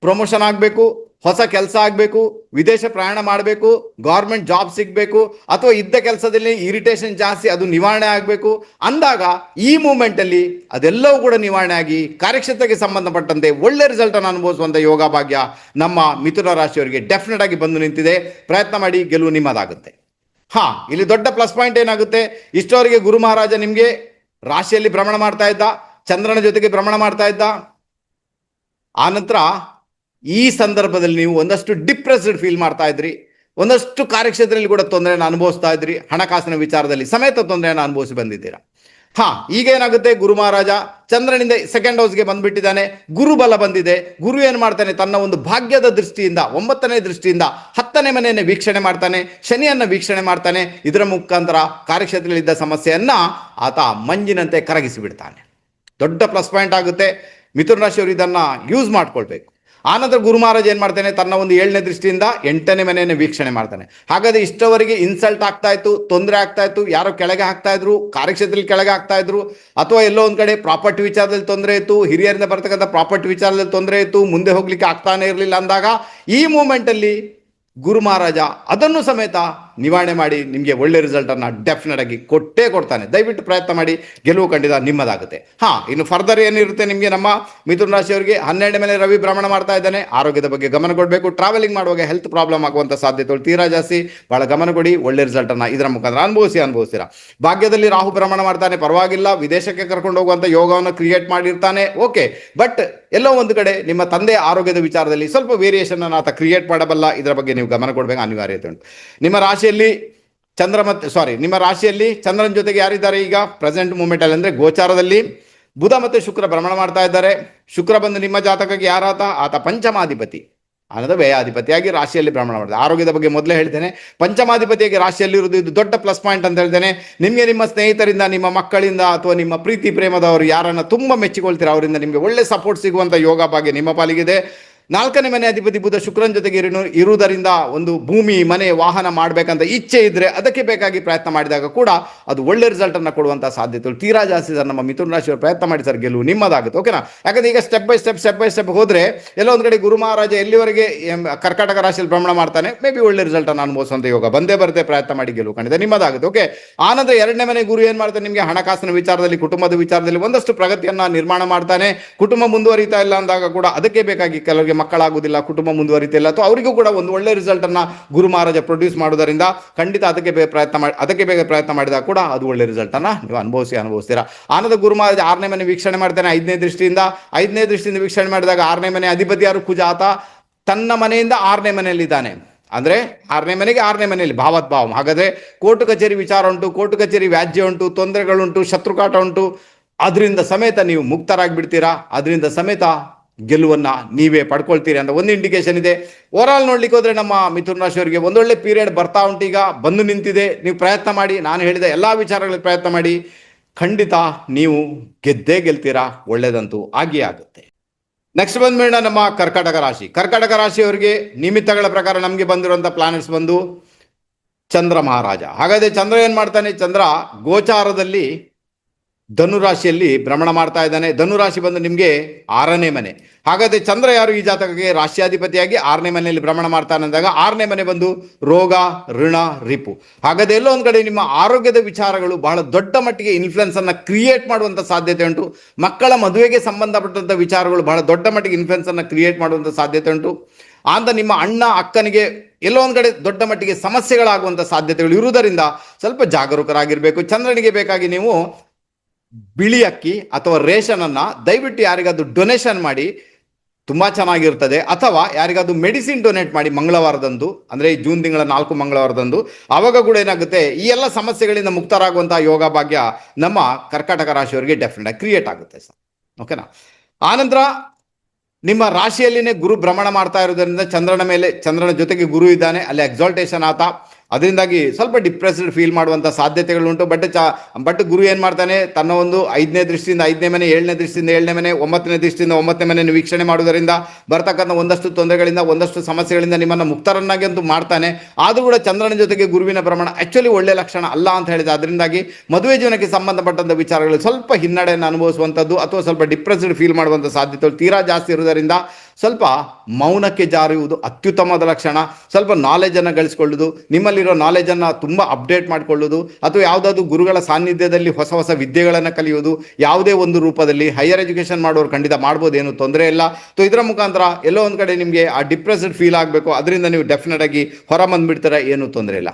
ಪ್ರಮೋಷನ್ ಆಗಬೇಕು, ಹೊಸ ಕೆಲಸ ಆಗಬೇಕು, ವಿದೇಶ ಪ್ರಯಾಣ ಮಾಡಬೇಕು, ಗೌರ್ಮೆಂಟ್ ಜಾಬ್ ಸಿಗಬೇಕು, ಅಥವಾ ಇದ್ದ ಕೆಲಸದಲ್ಲಿ ಇರಿಟೇಷನ್ ಜಾಸ್ತಿ ಅದು ನಿವಾರಣೆ ಆಗಬೇಕು ಅಂದಾಗ ಈ ಮೂಮೆಂಟಲ್ಲಿ ಅದೆಲ್ಲವೂ ಕೂಡ ನಿವಾರಣೆ ಆಗಿ ಕಾರ್ಯಕ್ಷೇತ್ರಕ್ಕೆ ಸಂಬಂಧಪಟ್ಟಂತೆ ಒಳ್ಳೆ ರಿಸಲ್ಟನ್ನು ಅನುಭವಿಸುವಂಥ ಯೋಗ ಭಾಗ್ಯ ನಮ್ಮ ಮಿಥುನ ರಾಶಿಯವರಿಗೆ ಡೆಫಿನೆಟ್ ಆಗಿ ಬಂದು ನಿಂತಿದೆ. ಪ್ರಯತ್ನ ಮಾಡಿ, ಗೆಲುವು ನಿಮ್ಮದಾಗುತ್ತೆ. ಇಲ್ಲಿ ದೊಡ್ಡ ಪ್ಲಸ್ ಪಾಯಿಂಟ್ ಏನಾಗುತ್ತೆ, ಇಷ್ಟವರೆಗೆ ಗುರು ಮಹಾರಾಜ ನಿಮಗೆ ರಾಶಿಯಲ್ಲಿ ಭ್ರಮಣ ಮಾಡ್ತಾ ಇದ್ದ, ಚಂದ್ರನ ಜೊತೆಗೆ ಭ್ರಮಣ ಮಾಡ್ತಾ ಇದ್ದ. ಆನಂತರ ಈ ಸಂದರ್ಭದಲ್ಲಿ ನೀವು ಒಂದಷ್ಟು ಡಿಪ್ರೆಸ್ಡ್ ಫೀಲ್ ಮಾಡ್ತಾ ಇದ್ರಿ, ಒಂದಷ್ಟು ಕಾರ್ಯಕ್ಷೇತ್ರದಲ್ಲಿ ಕೂಡ ತೊಂದರೆಯನ್ನು ಅನುಭವಿಸ್ತಾ ಇದ್ರಿ, ಹಣಕಾಸಿನ ವಿಚಾರದಲ್ಲಿ ಸಮೇತ ತೊಂದರೆಯನ್ನು ಅನುಭವಿಸಿ ಬಂದಿದ್ದೀರಾ. ಈಗ ಏನಾಗುತ್ತೆ, ಗುರು ಮಹಾರಾಜ ಚಂದ್ರನಿಂದ ಸೆಕೆಂಡ್ ಹೌಸ್ಗೆ ಬಂದ್ಬಿಟ್ಟಿದ್ದಾನೆ, ಗುರುಬಲ ಬಂದಿದೆ. ಗುರು ಏನು ಮಾಡ್ತಾನೆ, ತನ್ನ ಒಂದು ಭಾಗ್ಯದ ದೃಷ್ಟಿಯಿಂದ 9ನೇ ದೃಷ್ಟಿಯಿಂದ 10ನೇ ಮನೆಯನ್ನು ವೀಕ್ಷಣೆ ಮಾಡ್ತಾನೆ, ಶನಿಯನ್ನು ವೀಕ್ಷಣೆ ಮಾಡ್ತಾನೆ. ಇದರ ಮುಖಾಂತರ ಕಾರ್ಯಕ್ಷೇತ್ರದಲ್ಲಿದ್ದ ಸಮಸ್ಯೆಯನ್ನ ಆತ ಮಂಜಿನಂತೆ ಕರಗಿಸಿ ಬಿಡ್ತಾನೆ. ದೊಡ್ಡ ಪ್ಲಸ್ ಪಾಯಿಂಟ್ ಆಗುತ್ತೆ. ಮಿಥುನ ರಾಶಿಯವರು ಇದನ್ನ ಯೂಸ್ ಮಾಡ್ಕೊಳ್ಬೇಕು. ಆನಂತರ ಗುರು ಮಹಾರಾಜ್ ಏನ್ ಮಾಡ್ತಾನೆ, ತನ್ನ ಒಂದು 7ನೇ ದೃಷ್ಟಿಯಿಂದ 8ನೇ ಮನೆಯನ್ನು ವೀಕ್ಷಣೆ ಮಾಡ್ತಾನೆ. ಹಾಗಾದ್ರೆ ಇಷ್ಟವರೆಗೆ ಇನ್ಸಲ್ಟ್ ಆಗ್ತಾ ಇತ್ತು, ತೊಂದರೆ ಆಗ್ತಾ ಇತ್ತು, ಯಾರೋ ಕೆಳಗೆ ಹಾಕ್ತಾ ಇದ್ರು, ಕಾರ್ಯಕ್ಷೇತ್ರದಲ್ಲಿ ಕೆಳಗೆ ಹಾಕ್ತಾ ಇದ್ರು, ಅಥವಾ ಎಲ್ಲೋ ಒಂದ್ ಕಡೆ ಪ್ರಾಪರ್ಟಿ ವಿಚಾರದಲ್ಲಿ ತೊಂದರೆ ಇತ್ತು, ಹಿರಿಯರಿಂದ ಬರ್ತಕ್ಕಂಥ ಪ್ರಾಪರ್ಟಿ ವಿಚಾರದಲ್ಲಿ ತೊಂದರೆ ಇತ್ತು, ಮುಂದೆ ಹೋಗ್ಲಿಕ್ಕೆ ಆಗ್ತಾನೆ ಇರಲಿಲ್ಲ ಅಂದಾಗ ಈ ಮೂಮೆಂಟ್ ಅಲ್ಲಿ ಗುರು ಮಹಾರಾಜ ಅದನ್ನು ಸಮೇತ ನಿವಾರಣೆ ಮಾಡಿ ನಿಮಗೆ ಒಳ್ಳೆ ರಿಸಲ್ಟ್ ಅನ್ನ ಡೆಫಿನೆಟ್ ಆಗಿ ಕೊಟ್ಟೇ ಕೊಡ್ತಾನೆ. ದಯವಿಟ್ಟು ಪ್ರಯತ್ನ ಮಾಡಿ, ಗೆಲುವು ಖಂಡಿತ ನಿಮ್ಮದಾಗುತ್ತೆ. ಇನ್ನು ಫರ್ದರ್ ಏನಿರುತ್ತೆ ನಿಮಗೆ, ನಮ್ಮ ಮಿಥುನ ರಾಶಿಯವರಿಗೆ 12ನೇ ಮೇಲೆ ರವಿ ಭ್ರಮಣ ಮಾಡ್ತಾ ಇದ್ದಾನೆ. ಆರೋಗ್ಯದ ಬಗ್ಗೆ ಗಮನ ಕೊಡಬೇಕು. ಟ್ರಾವೆಲಿಂಗ್ ಮಾಡುವಾಗ ಹೆಲ್ತ್ ಪ್ರಾಬ್ಲಮ್ ಆಗುವಂಥ ಸಾಧ್ಯತೆಗಳು ತೀರಾ ಜಾಸ್ತಿ. ಬಹಳ ಗಮನ ಕೊಡಿ, ಒಳ್ಳೆ ರಿಸಲ್ಟ್ ಅನ್ನ ಇದರ ಮುಖಾಂತರ ಅನುಭವಿಸ್ತೀರಾ. ಭಾಗ್ಯದಲ್ಲಿ ರಾಹು ಭ್ರಮಣ ಮಾಡ್ತಾನೆ, ಪರವಾಗಿಲ್ಲ. ವಿದೇಶಕ್ಕೆ ಕರ್ಕೊಂಡು ಹೋಗುವಂಥ ಯೋಗವನ್ನು ಕ್ರಿಯೇಟ್ ಮಾಡಿರ್ತಾನೆ, ಓಕೆ. ಬಟ್ ಎಲ್ಲೋ ಒಂದು ಕಡೆ ನಿಮ್ಮ ತಂದೆ ಆರೋಗ್ಯದ ವಿಚಾರದಲ್ಲಿ ಸ್ವಲ್ಪ ವೇರಿಯೇಷನ್ ಅನ್ನು ಆತ ಕ್ರಿಯೇಟ್ ಮಾಡಬಲ್ಲ. ಇದರ ಬಗ್ಗೆ ನೀವು ಗಮನ ಕೊಡಬೇಕು, ಅನಿವಾರ್ಯತೆ ಉಂಟು. ನಿಮ್ಮ ರಾಶಿಯಲ್ಲಿ ಚಂದ್ರನ ಜೊತೆಗೆ ಯಾರಿದ್ದಾರೆ ಈಗ ಪ್ರೆಸೆಂಟ್ ಮೂಮೆಂಟ್ ಅಲ್ಲಿ ಅಂದ್ರೆ ಗೋಚಾರದಲ್ಲಿ ಬುಧ ಮತ್ತೆ ಶುಕ್ರ ಭ್ರಮಣ ಮಾಡ್ತಾ ಇದ್ದಾರೆ. ಶುಕ್ರ ಬಂದು ನಿಮ್ಮ ಜಾತಕಕ್ಕೆ ಯಾರಾತ, ಆತ ಪಂಚಮಾಧಿಪತಿ, ಅನ್ನೋದು ವ್ಯಯಾಧಿಪತಿಯಾಗಿ ರಾಶಿಯಲ್ಲಿ ಭ್ರಮಣ ಮಾಡಿದೆ. ಆರೋಗ್ಯದ ಬಗ್ಗೆ ಮೊದಲೇ ಹೇಳ್ತೇನೆ, ಪಂಚಮಾಧಿಪತಿಯಾಗಿ ರಾಶಿಯಲ್ಲಿ ಇರುವುದು ಇದು ದೊಡ್ಡ ಪ್ಲಸ್ ಪಾಯಿಂಟ್ ಅಂತ ಹೇಳ್ತೇನೆ. ನಿಮಗೆ ನಿಮ್ಮ ಸ್ನೇಹಿತರಿಂದ, ನಿಮ್ಮ ಮಕ್ಕಳಿಂದ, ಅಥವಾ ನಿಮ್ಮ ಪ್ರೀತಿ ಪ್ರೇಮದವರು ಯಾರನ್ನ ತುಂಬಾ ಮೆಚ್ಚಿಕೊಳ್ತೀರಾ ಅವರಿಂದ ನಿಮಗೆ ಒಳ್ಳೆ ಸಪೋರ್ಟ್ ಸಿಗುವಂತ ಯೋಗ ಭಾಗ್ಯ ನಿಮ್ಮ ಪಾಲಿಗಿದೆ. 4ನೇ ಮನೆ ಅಧಿಪತಿ ಬುಧ ಶುಕ್ರನ ಜೊತೆಗೆ ಇರುವುದರಿಂದ ಒಂದು ಭೂಮಿ, ಮನೆ, ವಾಹನ ಮಾಡಬೇಕಂತ ಇಚ್ಛೆ ಇದ್ರೆ ಅದಕ್ಕೆ ಬೇಕಾಗಿ ಪ್ರಯತ್ನ ಮಾಡಿದಾಗ ಕೂಡ ಅದು ಒಳ್ಳೆ ರಿಸಲ್ಟ್ ಅನ್ನ ಕೊಡುವಂತಹ ಸಾಧ್ಯತೆಗಳು ತೀರಾ ಜಾಸ್ತಿ ಸರ್. ನಮ್ಮ ಮಿಥುನ ರಾಶಿಯವರು ಪ್ರಯತ್ನ ಮಾಡಿ ಸರ್, ಗೆಲುವು ನಿಮ್ಮದಾಗುತ್ತೆ, ಓಕೆನಾ? ಯಾಕಂದ್ರೆ ಈಗ ಸ್ಟೆಪ್ ಬೈ ಸ್ಟೆಪ್ ಹೋದ್ರೆ ಎಲ್ಲೋ ಒಂದು ಕಡೆ ಗುರು ಮಹಾರಾಜ ಎಲ್ಲಿವರೆಗೆ ಕರ್ಕಾಟಕ ರಾಶಿಯಲ್ಲಿ ಭ್ರಮಣ ಮಾಡ್ತಾನೆ, ಮೇ ಬಿ ಒಳ್ಳೆ ರಿಸಲ್ಟ್ ಅನ್ನು ಅನುಭವಿಸುವಂತ ಯೋಗ ಬಂದೇ ಬರುತ್ತೆ. ಪ್ರಯತ್ನ ಮಾಡಿ, ಗೆಲುವು ಖಂಡಿತ ನಿಮ್ಮದಾಗುತ್ತೆ, ಓಕೆ. ಆನಂತರ 2ನೇ ಮನೆ ಗುರು ಏನ್ ಮಾಡ್ತಾನೆ, ನಿಮಗೆ ಹಣಕಾಸಿನ ವಿಚಾರದಲ್ಲಿ, ಕುಟುಂಬದ ವಿಚಾರದಲ್ಲಿ ಒಂದಷ್ಟು ಪ್ರಗತಿಯನ್ನ ನಿರ್ಮಾಣ ಮಾಡ್ತಾನೆ. ಕುಟುಂಬ ಮುಂದುವರಿತಾ ಇಲ್ಲ ಅಂದಾಗ ಕೂಡ ಅದಕ್ಕೆ ಬೇಕಾಗಿ ಕೆಲವರಿಗೆ ಮಕ್ಕಳಾಗುವುದಿಲ್ಲ, ಕುಟುಂಬ ಮುಂದುವರಿತಿಲ್ಲ, ಅಥವಾ ಅವರಿಗೂ ಕೂಡ ಒಂದು ಒಳ್ಳೆ ರಿಸಲ್ಟ್ ಅನ್ನ ಗುರು ಮಹಾರಾಜ ಪ್ರೊಡ್ಯೂಸ್ ಮಾಡೋದರಿಂದ ಖಂಡಿತ ಅದಕ್ಕೆ ಬೇಗ ಪ್ರಯತ್ನ ಮಾಡಿದಾಗ ಕೂಡ ಅದು ಒಳ್ಳೆ ರಿಸಲ್ಟ್ ಅನ್ನ ನೀವು ಅನುಭವಿಸ್ತೀರಾ. ಆನಂತರ ಗುರು ಮಹಾರಾಜ 6ನೇ ಮನೆ ವೀಕ್ಷಣೆ ಮಾಡ್ತಾನೆ 5ನೇ ದೃಷ್ಟಿಯಿಂದ ವೀಕ್ಷಣೆ ಮಾಡಿದಾಗ 6ನೇ ಮನೆ ಅಧಿಪತಿ ಯಾರು, ಕುಜ. ಆತ ತನ್ನ ಮನೆಯಿಂದ 6ನೇ ಮನೆಯಲ್ಲಿ ಇದ್ದಾನೆ. ಅಂದ್ರೆ 6ನೇ ಮನೆಗೆ 6ನೇ ಮನೆಯಲ್ಲಿ ಭಾವದ್ಭಾವ. ಹಾಗಾದ್ರೆ ಕೋರ್ಟು ಕಚೇರಿ ವಿಚಾರ ಉಂಟು, ಕೋರ್ಟು ಕಚೇರಿ ವ್ಯಾಜ್ಯ ಉಂಟು, ತೊಂದರೆಗಳುಂಟು, ಶತ್ರುಕಾಟ ಉಂಟು, ಅದರಿಂದ ಸಮೇತ ನೀವು ಮುಕ್ತರಾಗಿ ಬಿಡ್ತೀರಾ. ಅದರಿಂದ ಸಮೇತ ಗೆಲುವನ್ನ ನೀವೇ ಪಡ್ಕೊಳ್ತೀರಿ ಅಂತ ಒಂದು ಇಂಡಿಕೇಶನ್ ಇದೆ. ಓವರ್ ಆಲ್ ನೋಡ್ಲಿಕ್ಕೆ ಹೋದ್ರೆ ನಮ್ಮ ಮಿಥುನ ರಾಶಿಯವರಿಗೆ ಒಂದೊಳ್ಳೆ ಪೀರಿಯಡ್ ಬರ್ತಾ ಉಂಟು, ಈಗ ಬಂದು ನಿಂತಿದೆ. ನೀವು ಪ್ರಯತ್ನ ಮಾಡಿ, ನಾನು ಹೇಳಿದ ಎಲ್ಲಾ ವಿಚಾರಗಳಲ್ಲಿ ಪ್ರಯತ್ನ ಮಾಡಿ, ಖಂಡಿತ ನೀವು ಗೆದ್ದೇ ಗೆಲ್ತೀರಾ. ಒಳ್ಳೇದಂತೂ ಆಗಿಯೇ ಆಗುತ್ತೆ. ನೆಕ್ಸ್ಟ್ ಬಂದ್ಮೇಡ ನಮ್ಮ ಕರ್ಕಾಟಕ ರಾಶಿಯವರಿಗೆ ನಿಮಿತ್ತಗಳ ಪ್ರಕಾರ ನಮಗೆ ಬಂದಿರುವಂತ ಪ್ಲಾನೆಟ್ಸ್ ಬಂದು ಚಂದ್ರ ಮಹಾರಾಜ. ಹಾಗಾದ್ರೆ ಚಂದ್ರ ಏನ್ ಮಾಡ್ತಾನೆ, ಚಂದ್ರ ಗೋಚಾರದಲ್ಲಿ ಧನುರಾಶಿಯಲ್ಲಿ ಭ್ರಮಣ ಮಾಡ್ತಾ ಇದ್ದಾನೆ. ಧನುರಾಶಿ ಬಂದು ನಿಮಗೆ 6ನೇ ಮನೆ. ಹಾಗಾದ್ರೆ ಚಂದ್ರ ಯಾರು, ಈ ಜಾತಕಕ್ಕೆ ರಾಶಿಯಾಧಿಪತಿಯಾಗಿ 6ನೇ ಮನೆಯಲ್ಲಿ ಭ್ರಮಣ ಮಾಡ್ತಾನೆ ಅಂದಾಗ 6ನೇ ಮನೆ ಬಂದು ರೋಗ, ಋಣ, ರಿಪು. ಹಾಗಾದ್ರೆ ಎಲ್ಲೋ ಒಂದ್ ಕಡೆ ನಿಮ್ಮ ಆರೋಗ್ಯದ ವಿಚಾರಗಳು ಬಹಳ ದೊಡ್ಡ ಮಟ್ಟಿಗೆ ಇನ್ಫ್ಲುಯೆನ್ಸ್ ಅನ್ನ ಕ್ರಿಯೇಟ್ ಮಾಡುವಂತ ಸಾಧ್ಯತೆ ಉಂಟು. ಮಕ್ಕಳ ಮದುವೆಗೆ ಸಂಬಂಧಪಟ್ಟಂತ ವಿಚಾರಗಳು ಬಹಳ ದೊಡ್ಡ ಮಟ್ಟಿಗೆ ಇನ್ಫ್ಲುಯೆನ್ಸ್ ಅನ್ನ ಕ್ರಿಯೇಟ್ ಮಾಡುವಂತ ಸಾಧ್ಯತೆ ಉಂಟು. ಅಂತ ನಿಮ್ಮ ಅಣ್ಣ ಅಕ್ಕನಿಗೆ ಎಲ್ಲೋ ಒಂದ್ ಕಡೆ ದೊಡ್ಡ ಮಟ್ಟಿಗೆ ಸಮಸ್ಯೆಗಳಾಗುವಂತ ಸಾಧ್ಯತೆಗಳು ಇರುವುದರಿಂದ ಸ್ವಲ್ಪ ಜಾಗರೂಕರಾಗಿರ್ಬೇಕು. ಚಂದ್ರನಿಗೆ ಬೇಕಾಗಿ ನೀವು ಬಿಳಿ ಅಕ್ಕಿ ಅಥವಾ ರೇಷನ್ ಅನ್ನ ದಯವಿಟ್ಟು ಯಾರಿಗಾದ್ರು ಡೊನೇಷನ್ ಮಾಡಿ, ತುಂಬಾ ಚೆನ್ನಾಗಿರ್ತದೆ. ಅಥವಾ ಯಾರಿಗಾದ್ರು ಮೆಡಿಸಿನ್ ಡೊನೇಟ್ ಮಾಡಿ ಮಂಗಳವಾರದಂದು, ಅಂದ್ರೆ ಜೂನ್ ತಿಂಗಳ 4 ಮಂಗಳವಾರದಂದು. ಆವಾಗ ಕೂಡ ಏನಾಗುತ್ತೆ, ಈ ಎಲ್ಲ ಸಮಸ್ಯೆಗಳಿಂದ ಮುಕ್ತರಾಗುವಂತಹ ಯೋಗ ಭಾಗ್ಯ ನಮ್ಮ ಕರ್ಕಾಟಕ ರಾಶಿಯವರಿಗೆ ಡೆಫಿನೆಟ್ ಆಗಿ ಕ್ರಿಯೇಟ್ ಆಗುತ್ತೆ ಸರ್, ಓಕೆನಾ? ಆನಂತರ ನಿಮ್ಮ ರಾಶಿಯಲ್ಲಿನೇ ಗುರು ಭ್ರಮಣ ಮಾಡ್ತಾ ಇರೋದ್ರಿಂದ ಚಂದ್ರನ ಜೊತೆಗೆ ಗುರು ಇದ್ದಾನೆ, ಅಲ್ಲಿ ಎಕ್ಸಾಲ್ಟೇಷನ್ ಆತ. ಅದರಿಂದಾಗಿ ಸ್ವಲ್ಪ ಡಿಪ್ರೆಸ್ಡ್ ಫೀಲ್ ಮಾಡುವಂಥ ಸಾಧ್ಯತೆಗಳುಂಟು. ಬಟ್ ಗುರು ಏನು ಮಾಡ್ತಾನೆ, ತನ್ನ ಒಂದು 5ನೇ ದೃಷ್ಟಿಯಿಂದ 5ನೇ ಮನೆ, 7ನೇ ದೃಷ್ಟಿಯಿಂದ 7ನೇ ಮನೆ, 9ನೇ ದೃಷ್ಟಿಯಿಂದ 9ನೇ ಮನೆಯನ್ನು ವೀಕ್ಷಣೆ ಮಾಡುವುದರಿಂದ ಬರ್ತಕ್ಕಂಥ ಒಂದಷ್ಟು ತೊಂದರೆಗಳಿಂದ, ಒಂದಷ್ಟು ಸಮಸ್ಯೆಗಳಿಂದ ನಿಮ್ಮನ್ನು ಮುಕ್ತರನ್ನಾಗಿ ಅಂತೂ ಮಾಡ್ತಾನೆ. ಆದರೂ ಕೂಡ ಚಂದ್ರನ ಜೊತೆಗೆ ಗುರುವಿನ ಪ್ರಮಾಣ ಆ್ಯಕ್ಚುಲಿ ಒಳ್ಳೆಯ ಲಕ್ಷಣ ಅಲ್ಲ ಅಂತ ಹೇಳಿದೆ. ಅದರಿಂದಾಗಿ ಮದುವೆ ಜೀವನಕ್ಕೆ ಸಂಬಂಧಪಟ್ಟಂಥ ವಿಚಾರಗಳು ಸ್ವಲ್ಪ ಹಿನ್ನಡೆಯನ್ನು ಅನುಭವಿಸುವಂಥದ್ದು ಅಥವಾ ಸ್ವಲ್ಪ ಡಿಪ್ರೆಸ್ಡ್ ಫೀಲ್ ಮಾಡುವಂಥ ಸಾಧ್ಯತೆಗಳು ತೀರಾ ಜಾಸ್ತಿ ಇರುವುದರಿಂದ ಸ್ವಲ್ಪ ಮೌನಕ್ಕೆ ಜಾರುವುದು ಅತ್ಯುತ್ತಮವಾದ ಲಕ್ಷಣ. ಸ್ವಲ್ಪ ನಾಲೆಜನ್ನು ಗಳಿಸ್ಕೊಳ್ಳೋದು, ನಿಮ್ಮಲ್ಲಿರೋ ನಾಲೆಜನ್ನು ತುಂಬ ಅಪ್ಡೇಟ್ ಮಾಡಿಕೊಳ್ಳೋದು, ಅಥವಾ ಯಾವುದಾದ್ರು ಗುರುಗಳ ಸಾನ್ನಿಧ್ಯದಲ್ಲಿ ಹೊಸ ಹೊಸ ವಿದ್ಯೆಗಳನ್ನು ಕಲಿಯೋದು, ಯಾವುದೇ ಒಂದು ರೂಪದಲ್ಲಿ ಹೈಯರ್ ಎಜುಕೇಷನ್ ಮಾಡೋರು ಖಂಡಿತ ಮಾಡ್ಬೋದು, ಏನು ತೊಂದರೆ ಇಲ್ಲ. ಸೊ ಇದರ ಮುಖಾಂತರ ಎಲ್ಲೋ ಒಂದು ಕಡೆ ನಿಮಗೆ ಆ ಡಿಪ್ರೆಸ್ಡ್ ಫೀಲ್ ಆಗಬೇಕು, ಅದರಿಂದ ನೀವು ಡೆಫಿನೆಟ್ ಆಗಿ ಹೊರ ಬಂದುಬಿಡ್ತಾರೆ, ಏನು ತೊಂದರೆ ಇಲ್ಲ.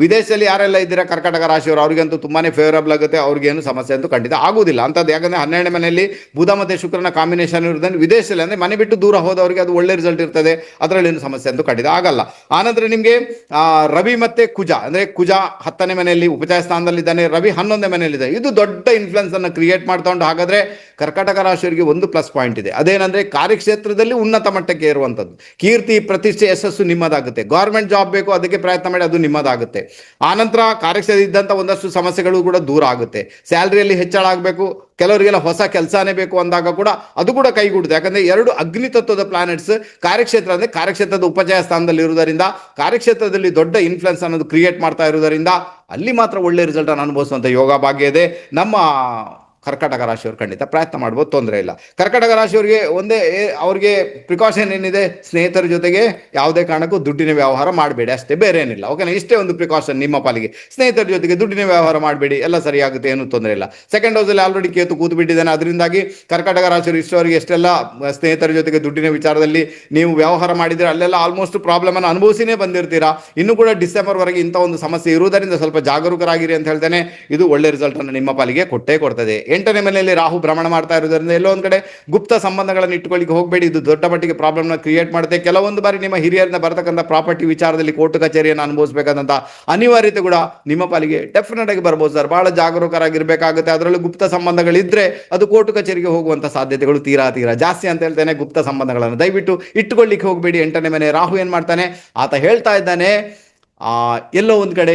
ವಿದೇಶದಲ್ಲಿ ಯಾರೆಲ್ಲ ಇದ್ದೀರಾ ಕರ್ಕಾಟಕ ರಾಶಿಯವರು, ಅವ್ರಿಗಂತೂ ತುಂಬಾ ಫೇವರಬಲ್ ಆಗುತ್ತೆ, ಅವ್ರಿಗೇನು ಸಮಸ್ಯೆ ಅಂತೂ ಖಂಡಿತ ಆಗೋದಿಲ್ಲ ಅಂಥದ್ದು. ಯಾಕಂದರೆ 12ನೇ ಮನೆಯಲ್ಲಿ ಬುಧ ಮತ್ತು ಶುಕ್ರನ ಕಾಂಬಿನೇಷನ್ ಇರೋದ್ರಿಂದ ವಿದೇಶದಲ್ಲಿ ಅಂದರೆ ಮನೆ ಬಿಟ್ಟು ದೂರ ಹೋದವರಿಗೆ ಅದು ಒಳ್ಳೆ ರಿಸಲ್ಟ್ ಇರ್ತದೆ, ಅದರಲ್ಲೇನು ಸಮಸ್ಯೆ ಅಂತೂ ಖಂಡಿತ ಆಗಲ್ಲ. ಆನಂತರ ನಿಮಗೆ ರವಿ ಮತ್ತೆ ಕುಜ, ಅಂದರೆ ಕುಜ 10ನೇ ಮನೆಯಲ್ಲಿ ಉಪಚಾಯ ಸ್ಥಾನದಲ್ಲಿದ್ದಾನೆ, ರವಿ 11ನೇ ಮನೆಯಲ್ಲಿದ್ದಾನೆ. ಇದು ದೊಡ್ಡ ಇನ್ಫ್ಲುಯೆನ್ಸ್ ಅನ್ನು ಕ್ರಿಯೇಟ್ ಮಾಡ್ತಾ ಉಂಟು. ಹಾಗಾದ್ರೆ ಕರ್ಕಾಟಕ ರಾಶಿಯವರಿಗೆ ಒಂದು ಪ್ಲಸ್ ಪಾಯಿಂಟ್ ಇದೆ, ಅದೇನಂದ್ರೆ ಕಾರ್ಯಕ್ಷೇತ್ರದಲ್ಲಿ ಉನ್ನತ ಮಟ್ಟಕ್ಕೆ ಇರುವಂಥದ್ದು, ಕೀರ್ತಿ ಪ್ರತಿಷ್ಠೆ ಯಶಸ್ಸು ನಿಮ್ಮದಾಗುತ್ತೆ. ಗೌರ್ಮೆಂಟ್ ಜಾಬ್ ಬೇಕು, ಅದಕ್ಕೆ ಪ್ರಯತ್ನ ಮಾಡಿ, ಅದು ನಿಮ್ಮದಾಗುತ್ತೆ. ಆನಂತರ ಕಾರ್ಯಕ್ಷೇತ್ರ ಇದ್ದಂಥ ಒಂದಷ್ಟು ಸಮಸ್ಯೆಗಳು ಕೂಡ ದೂರ ಆಗುತ್ತೆ. ಸ್ಯಾಲ್ರಿಯಲ್ಲಿ ಹೆಚ್ಚಳ ಆಗಬೇಕು, ಕೆಲವರಿಗೆಲ್ಲ ಹೊಸ ಕೆಲಸನೇ ಬೇಕು ಅಂದಾಗ ಕೂಡ ಅದು ಕೂಡ ಕೈಗೂಡುತ್ತೆ. ಯಾಕಂದ್ರೆ 2 ಅಗ್ನಿ ತತ್ವದ ಪ್ಲಾನೆಟ್ಸ್ ಕಾರ್ಯಕ್ಷೇತ್ರ ಅಂದರೆ ಕಾರ್ಯಕ್ಷೇತ್ರದ ಉಪಚಯ ಸ್ಥಾನದಲ್ಲಿ ಇರುವುದರಿಂದ, ಕಾರ್ಯಕ್ಷೇತ್ರದಲ್ಲಿ ದೊಡ್ಡ ಇನ್ಫ್ಲುಯೆನ್ಸ್ ಅನ್ನೋದು ಕ್ರಿಯೇಟ್ ಮಾಡ್ತಾ ಇರುವುದರಿಂದ ಅಲ್ಲಿ ಮಾತ್ರ ಒಳ್ಳೆ ರಿಸಲ್ಟ್ ಅನ್ನು ಅನುಭವಿಸುವಂಥ ಯೋಗ ಭಾಗ್ಯ ಇದೆ. ನಮ್ಮ ಕರ್ಕಾಟಕ ರಾಶಿಯವರು ಖಂಡಿತ ಪ್ರಯತ್ನ ಮಾಡ್ಬೋದು, ತೊಂದರೆ ಇಲ್ಲ. ಕರ್ಕಾಟಕ ರಾಶಿಯವರಿಗೆ ಅವ್ರಿಗೆ ಪ್ರಿಕಾಷನ್ ಏನಿದೆ, ಸ್ನೇಹಿತರ ಜೊತೆಗೆ ಯಾವುದೇ ಕಾರಣಕ್ಕೂ ದುಡ್ಡಿನ ವ್ಯವಹಾರ ಮಾಡಬೇಡಿ, ಅಷ್ಟೇ, ಬೇರೆ ಏನಿಲ್ಲ. ಓಕೆನಾ, ಇಷ್ಟೇ ಒಂದು ಪ್ರಿಕಾಷನ್ ನಿಮ್ಮ ಪಾಲಿಗೆ. ಸ್ನೇಹಿತರ ಜೊತೆಗೆ ದುಡ್ಡಿನ ವ್ಯವಹಾರ ಮಾಡಬೇಡಿ, ಎಲ್ಲ ಸರಿಯಾಗುತ್ತೆ, ಏನು ತೊಂದರೆ ಇಲ್ಲ. ಸೆಕೆಂಡ್ ಹೌಸಲ್ಲಿ ಆಲ್ರೆಡಿ ಕೇತು ಕೂತು ಬಿಟ್ಟಿದ್ದಾನೆ, ಅದರಿಂದಾಗಿ ಕರ್ಕಾಟಕ ರಾಶಿಯವರು ಇಷ್ಟವರಿಗೆ ಎಷ್ಟೆಲ್ಲ ಸ್ನೇಹಿತರ ಜೊತೆಗೆ ದುಡ್ಡಿನ ವಿಚಾರದಲ್ಲಿ ನೀವು ವ್ಯವಹಾರ ಮಾಡಿದರೆ ಅಲ್ಲೆಲ್ಲ ಆಲ್ಮೋಸ್ಟ್ ಪ್ರಾಬ್ಲಮ್ ಅನ್ನು ಅನುಭವಿಸಿನೇ ಬಂದಿರ್ತೀರಾ. ಇನ್ನೂ ಕೂಡ ಡಿಸೆಂಬರ್ವರೆಗೆ ಇಂಥ ಒಂದು ಸಮಸ್ಯೆ ಇರುವುದರಿಂದ ಸ್ವಲ್ಪ ಜಾಗರೂಕರಾಗಿರಿ ಅಂತ ಹೇಳ್ತೇನೆ. ಇದು ಒಳ್ಳೆ ರಿಸಲ್ಟ್ ಅನ್ನು ನಿಮ್ಮ ಪಾಲಿಗೆ ಕೊಟ್ಟೇ ಕೊಡ್ತದೆ. 8ನೇ ಮನೆಯಲ್ಲಿ ರಾಹು ಭ್ರಮಣ ಮಾಡ್ತಾ ಇರೋದ್ರಿಂದ ಎಲ್ಲೋ ಒಂದು ಕಡೆ ಗುಪ್ತ ಸಂಬಂಧಗಳನ್ನು ಇಟ್ಕೊಳ್ಳಿಕ್ಕೆ ಹೋಗಬೇಡಿ, ಇದು ದೊಡ್ಡ ಮಟ್ಟಿಗೆ ಪ್ರಾಬ್ಲಮ್ನ ಕ್ರಿಯೇಟ್ ಮಾಡುತ್ತೆ. ಕೆಲವೊಂದು ಬಾರಿ ನಿಮ್ಮ ಹಿರಿಯರಿಂದ ಬರತಕ್ಕಂಥ ಪ್ರಾಪರ್ಟಿ ವಿಚಾರದಲ್ಲಿ ಕೋರ್ಟ್ ಕಚೇರಿಯನ್ನು ಅನುಭವಿಸಬೇಕಾದಂಥ ಅನಿವಾರ್ಯತೆ ಕೂಡ ನಿಮ್ಮ ಪಾಲಿಗೆ ಡೆಫಿನೆಟ್ ಆಗಿ ಬರ್ಬೋದು ಸರ್. ಬಹಳ ಜಾಗರೂಕರಾಗಿರ್ಬೇಕಾಗುತ್ತೆ. ಅದರಲ್ಲೂ ಗುಪ್ತ ಸಂಬಂಧಗಳಿದ್ರೆ ಅದು ಕೋರ್ಟ್ ಕಚೇರಿಗೆ ಹೋಗುವಂಥ ಸಾಧ್ಯತೆಗಳು ತೀರಾ ಜಾಸ್ತಿ ಅಂತ ಹೇಳ್ತೇನೆ. ಗುಪ್ತ ಸಂಬಂಧಗಳನ್ನು ದಯವಿಟ್ಟು ಇಟ್ಟುಕೊಳ್ಳಿಕ್ಕೆ ಹೋಗಬೇಡಿ. 8ನೇ ಮನೆ ರಾಹು ಏನು ಮಾಡ್ತಾನೆ, ಆತ ಹೇಳ್ತಾ ಇದ್ದಾನೆ, ಎಲ್ಲೋ ಒಂದು ಕಡೆ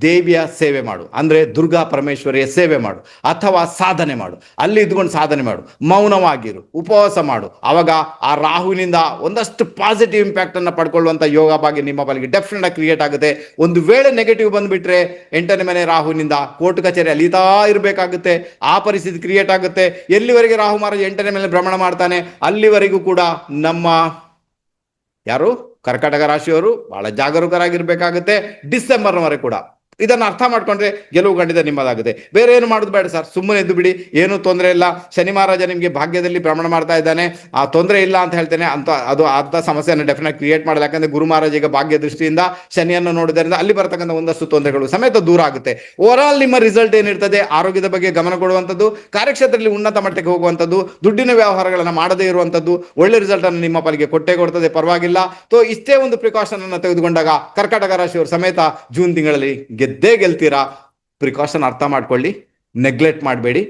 ದೇವಿಯ ಸೇವೆ ಮಾಡು, ಅಂದರೆ ದುರ್ಗಾ ಪರಮೇಶ್ವರಿಯ ಸೇವೆ ಮಾಡು, ಅಥವಾ ಸಾಧನೆ ಮಾಡು, ಅಲ್ಲಿ ಇದ್ಕೊಂಡು ಸಾಧನೆ ಮಾಡು, ಮೌನವಾಗಿರು, ಉಪವಾಸ ಮಾಡು. ಆವಾಗ ಆ ರಾಹುವಿನಿಂದ ಒಂದಷ್ಟು ಪಾಸಿಟಿವ್ ಇಂಪ್ಯಾಕ್ಟ್ ಅನ್ನು ಪಡ್ಕೊಳ್ಳುವಂಥ ಯೋಗ ಭಾಗ್ಯ ನಿಮ್ಮ ಪಾಲಿಗೆ ಡೆಫಿನೆಟ್ ಆಗಿ ಕ್ರಿಯೇಟ್ ಆಗುತ್ತೆ. ಒಂದು ವೇಳೆ ನೆಗೆಟಿವ್ ಬಂದುಬಿಟ್ರೆ 8ನೇ ಮನೆ ರಾಹುವಿನಿಂದ ಕೋರ್ಟ್ ಕಚೇರಿ ಅಲಿತಾ ಇರಬೇಕಾಗುತ್ತೆ, ಆ ಪರಿಸ್ಥಿತಿ ಕ್ರಿಯೇಟ್ ಆಗುತ್ತೆ. ಎಲ್ಲಿವರೆಗೆ ರಾಹು ಮಹಾರಾಜ 8ನೇ ಮೇಲೆ ಭ್ರಮಣ ಮಾಡ್ತಾನೆ ಅಲ್ಲಿವರೆಗೂ ಕೂಡ ನಮ್ಮ ಯಾರು ಕರ್ಕಾಟಕ ರಾಶಿಯವರು ಬಹಳ ಜಾಗರೂಕರಾಗಿರ್ಬೇಕಾಗುತ್ತೆ ಡಿಸೆಂಬರ್ವರೆಗೆ ಕೂಡ. ಇದನ್ನು ಅರ್ಥ ಮಾಡ್ಕೊಂಡ್ರೆ ಗೆಲುವು ಖಂಡಿತ ನಿಮ್ಮದಾಗುತ್ತೆ. ಬೇರೆ ಏನು ಮಾಡೋದು ಬೇಡ ಸರ್, ಸುಮ್ಮನೆ ಎದ್ದು ಬಿಡಿ, ಏನೂ ತೊಂದರೆ ಇಲ್ಲ. ಶನಿ ಮಹಾರಾಜ ನಿಮಗೆ ಭಾಗ್ಯದಲ್ಲಿ ಭ್ರಮಣ ಮಾಡ್ತಾ ಇದ್ದಾನೆ, ಆ ತೊಂದರೆ ಇಲ್ಲ ಅಂತ ಹೇಳ್ತೇನೆ. ಅದು ಅಂಥ ಸಮಸ್ಯೆಯನ್ನು ಡೆಫಿನೆಟ್ ಕ್ರಿಯೇಟ್ ಮಾಡಲ್ಲ. ಯಾಕಂದ್ರೆ ಗುರು ಮಹಾರಾಜ ಈಗ ಭಾಗ್ಯ ದೃಷ್ಟಿಯಿಂದ ಶನಿಯನ್ನು ನೋಡೋದ್ರಿಂದ ಅಲ್ಲಿ ಬರ್ತಕ್ಕಂಥ ಒಂದಷ್ಟು ತೊಂದರೆಗಳು ಸಮೇತ ದೂರ ಆಗುತ್ತೆ. ಓವರ್ ಆಲ್ ನಿಮ್ಮ ರಿಸಲ್ಟ್ ಏನಿರ್ತದೆ, ಆರೋಗ್ಯದ ಬಗ್ಗೆ ಗಮನ ಕೊಡುವಂಥದ್ದು, ಕಾರ್ಯಕ್ಷೇತ್ರದಲ್ಲಿ ಉನ್ನತ ಮಟ್ಟಕ್ಕೆ ಹೋಗುವಂಥದ್ದು, ದುಡ್ಡಿನ ವ್ಯವಹಾರಗಳನ್ನು ಮಾಡದೇ ಇರುವಂಥದ್ದು ಒಳ್ಳೆ ರಿಸಲ್ಟ್ ಅನ್ನು ನಿಮ್ಮ ಪಾಲಿಗೆ ಕೊಟ್ಟೇ ಕೊಡ್ತದೆ, ಪರವಾಗಿಲ್ಲ. ಸೊ ಇಷ್ಟೇ ಒಂದು ಪ್ರಿಕಾಷನ್ ಅನ್ನು ತೆಗೆದುಕೊಂಡಾಗ ಕರ್ಕಾಟಕ ರಾಶಿಯವರು ಸಮೇತ ಜೂನ್ ತಿಂಗಳಲ್ಲಿ ಗೆದ್ದೇ ಗೆಲ್ತೀರಾ. ಪ್ರಿಕಾಷನ್ ಅರ್ಥ ಮಾಡ್ಕೊಳ್ಳಿ, ನೆಗ್ಲೆಕ್ಟ್ ಮಾಡಬೇಡಿ,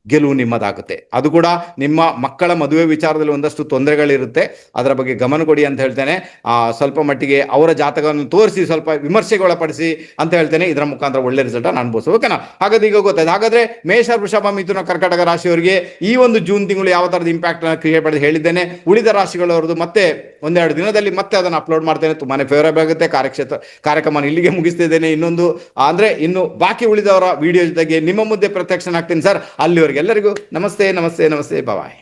ಗೆಲುವು ನಿಮ್ಮದಾಗುತ್ತೆ. ಅದು ಕೂಡ ನಿಮ್ಮ ಮಕ್ಕಳ ಮದುವೆ ವಿಚಾರದಲ್ಲಿ ಒಂದಷ್ಟು ತೊಂದರೆಗಳಿರುತ್ತೆ, ಅದರ ಬಗ್ಗೆ ಗಮನ ಕೊಡಿ ಅಂತ ಹೇಳ್ತೇನೆ. ಸ್ವಲ್ಪ ಮಟ್ಟಿಗೆ ಅವರ ಜಾತಕವನ್ನು ತೋರಿಸಿ ಸ್ವಲ್ಪ ವಿಮರ್ಶೆಗೆ ಒಳಪಡಿಸಿ ಅಂತ ಹೇಳ್ತೇನೆ. ಇದರ ಮುಖಾಂತರ ಒಳ್ಳೆ ರಿಸಲ್ಟ್ ಅನ್ನು ಅನುಭವಿಸು. ಓಕೆನಾ, ಹಾಗಾದ್ರೆ ಈಗ ಗೊತ್ತಾಯ್ತು. ಹಾಗಾದ್ರೆ ಮೇಷ, ವೃಷಭ, ಮಿಥುನ, ಕರ್ಕಾಟಕ ರಾಶಿಯವರಿಗೆ ಈ ಒಂದು ಜೂನ್ ತಿಂಗಳು ಯಾವ ತರದ ಇಂಪ್ಯಾಕ್ಟ್ ಅನ್ನು ಕ್ರಿಯೇಟ್ ಮಾಡಿ ಹೇಳಿದ್ದೇನೆ. ಉಳಿದ ರಾಶಿಗಳವರದ್ದು ಮತ್ತೆ ಒಂದೆರಡು ದಿನದಲ್ಲಿ ಮತ್ತೆ ಅದನ್ನು ಅಪ್ಲೋಡ್ ಮಾಡ್ತೇನೆ. ತುಂಬಾನೇ ಫೇವರೇಬಲ್ ಆಗುತ್ತೆ. ಕಾರ್ಯಕ್ರಮ ಇಲ್ಲಿಗೆ ಮುಗಿಸ್ತಿದ್ದೇನೆ. ಇನ್ನು ಬಾಕಿ ಉಳಿದವರ ವಿಡಿಯೋ ಜೊತೆಗೆ ನಿಮ್ಮ ಮುಂದೆ ಪ್ರತ್ಯಕ್ಷನಾಗ್ತೀನಿ ಸರ್. ಅಲ್ಲಿವರೆಗೆ ಎಲ್ಲರಿಗೂ ನಮಸ್ತೆ, ಬಾಯ್.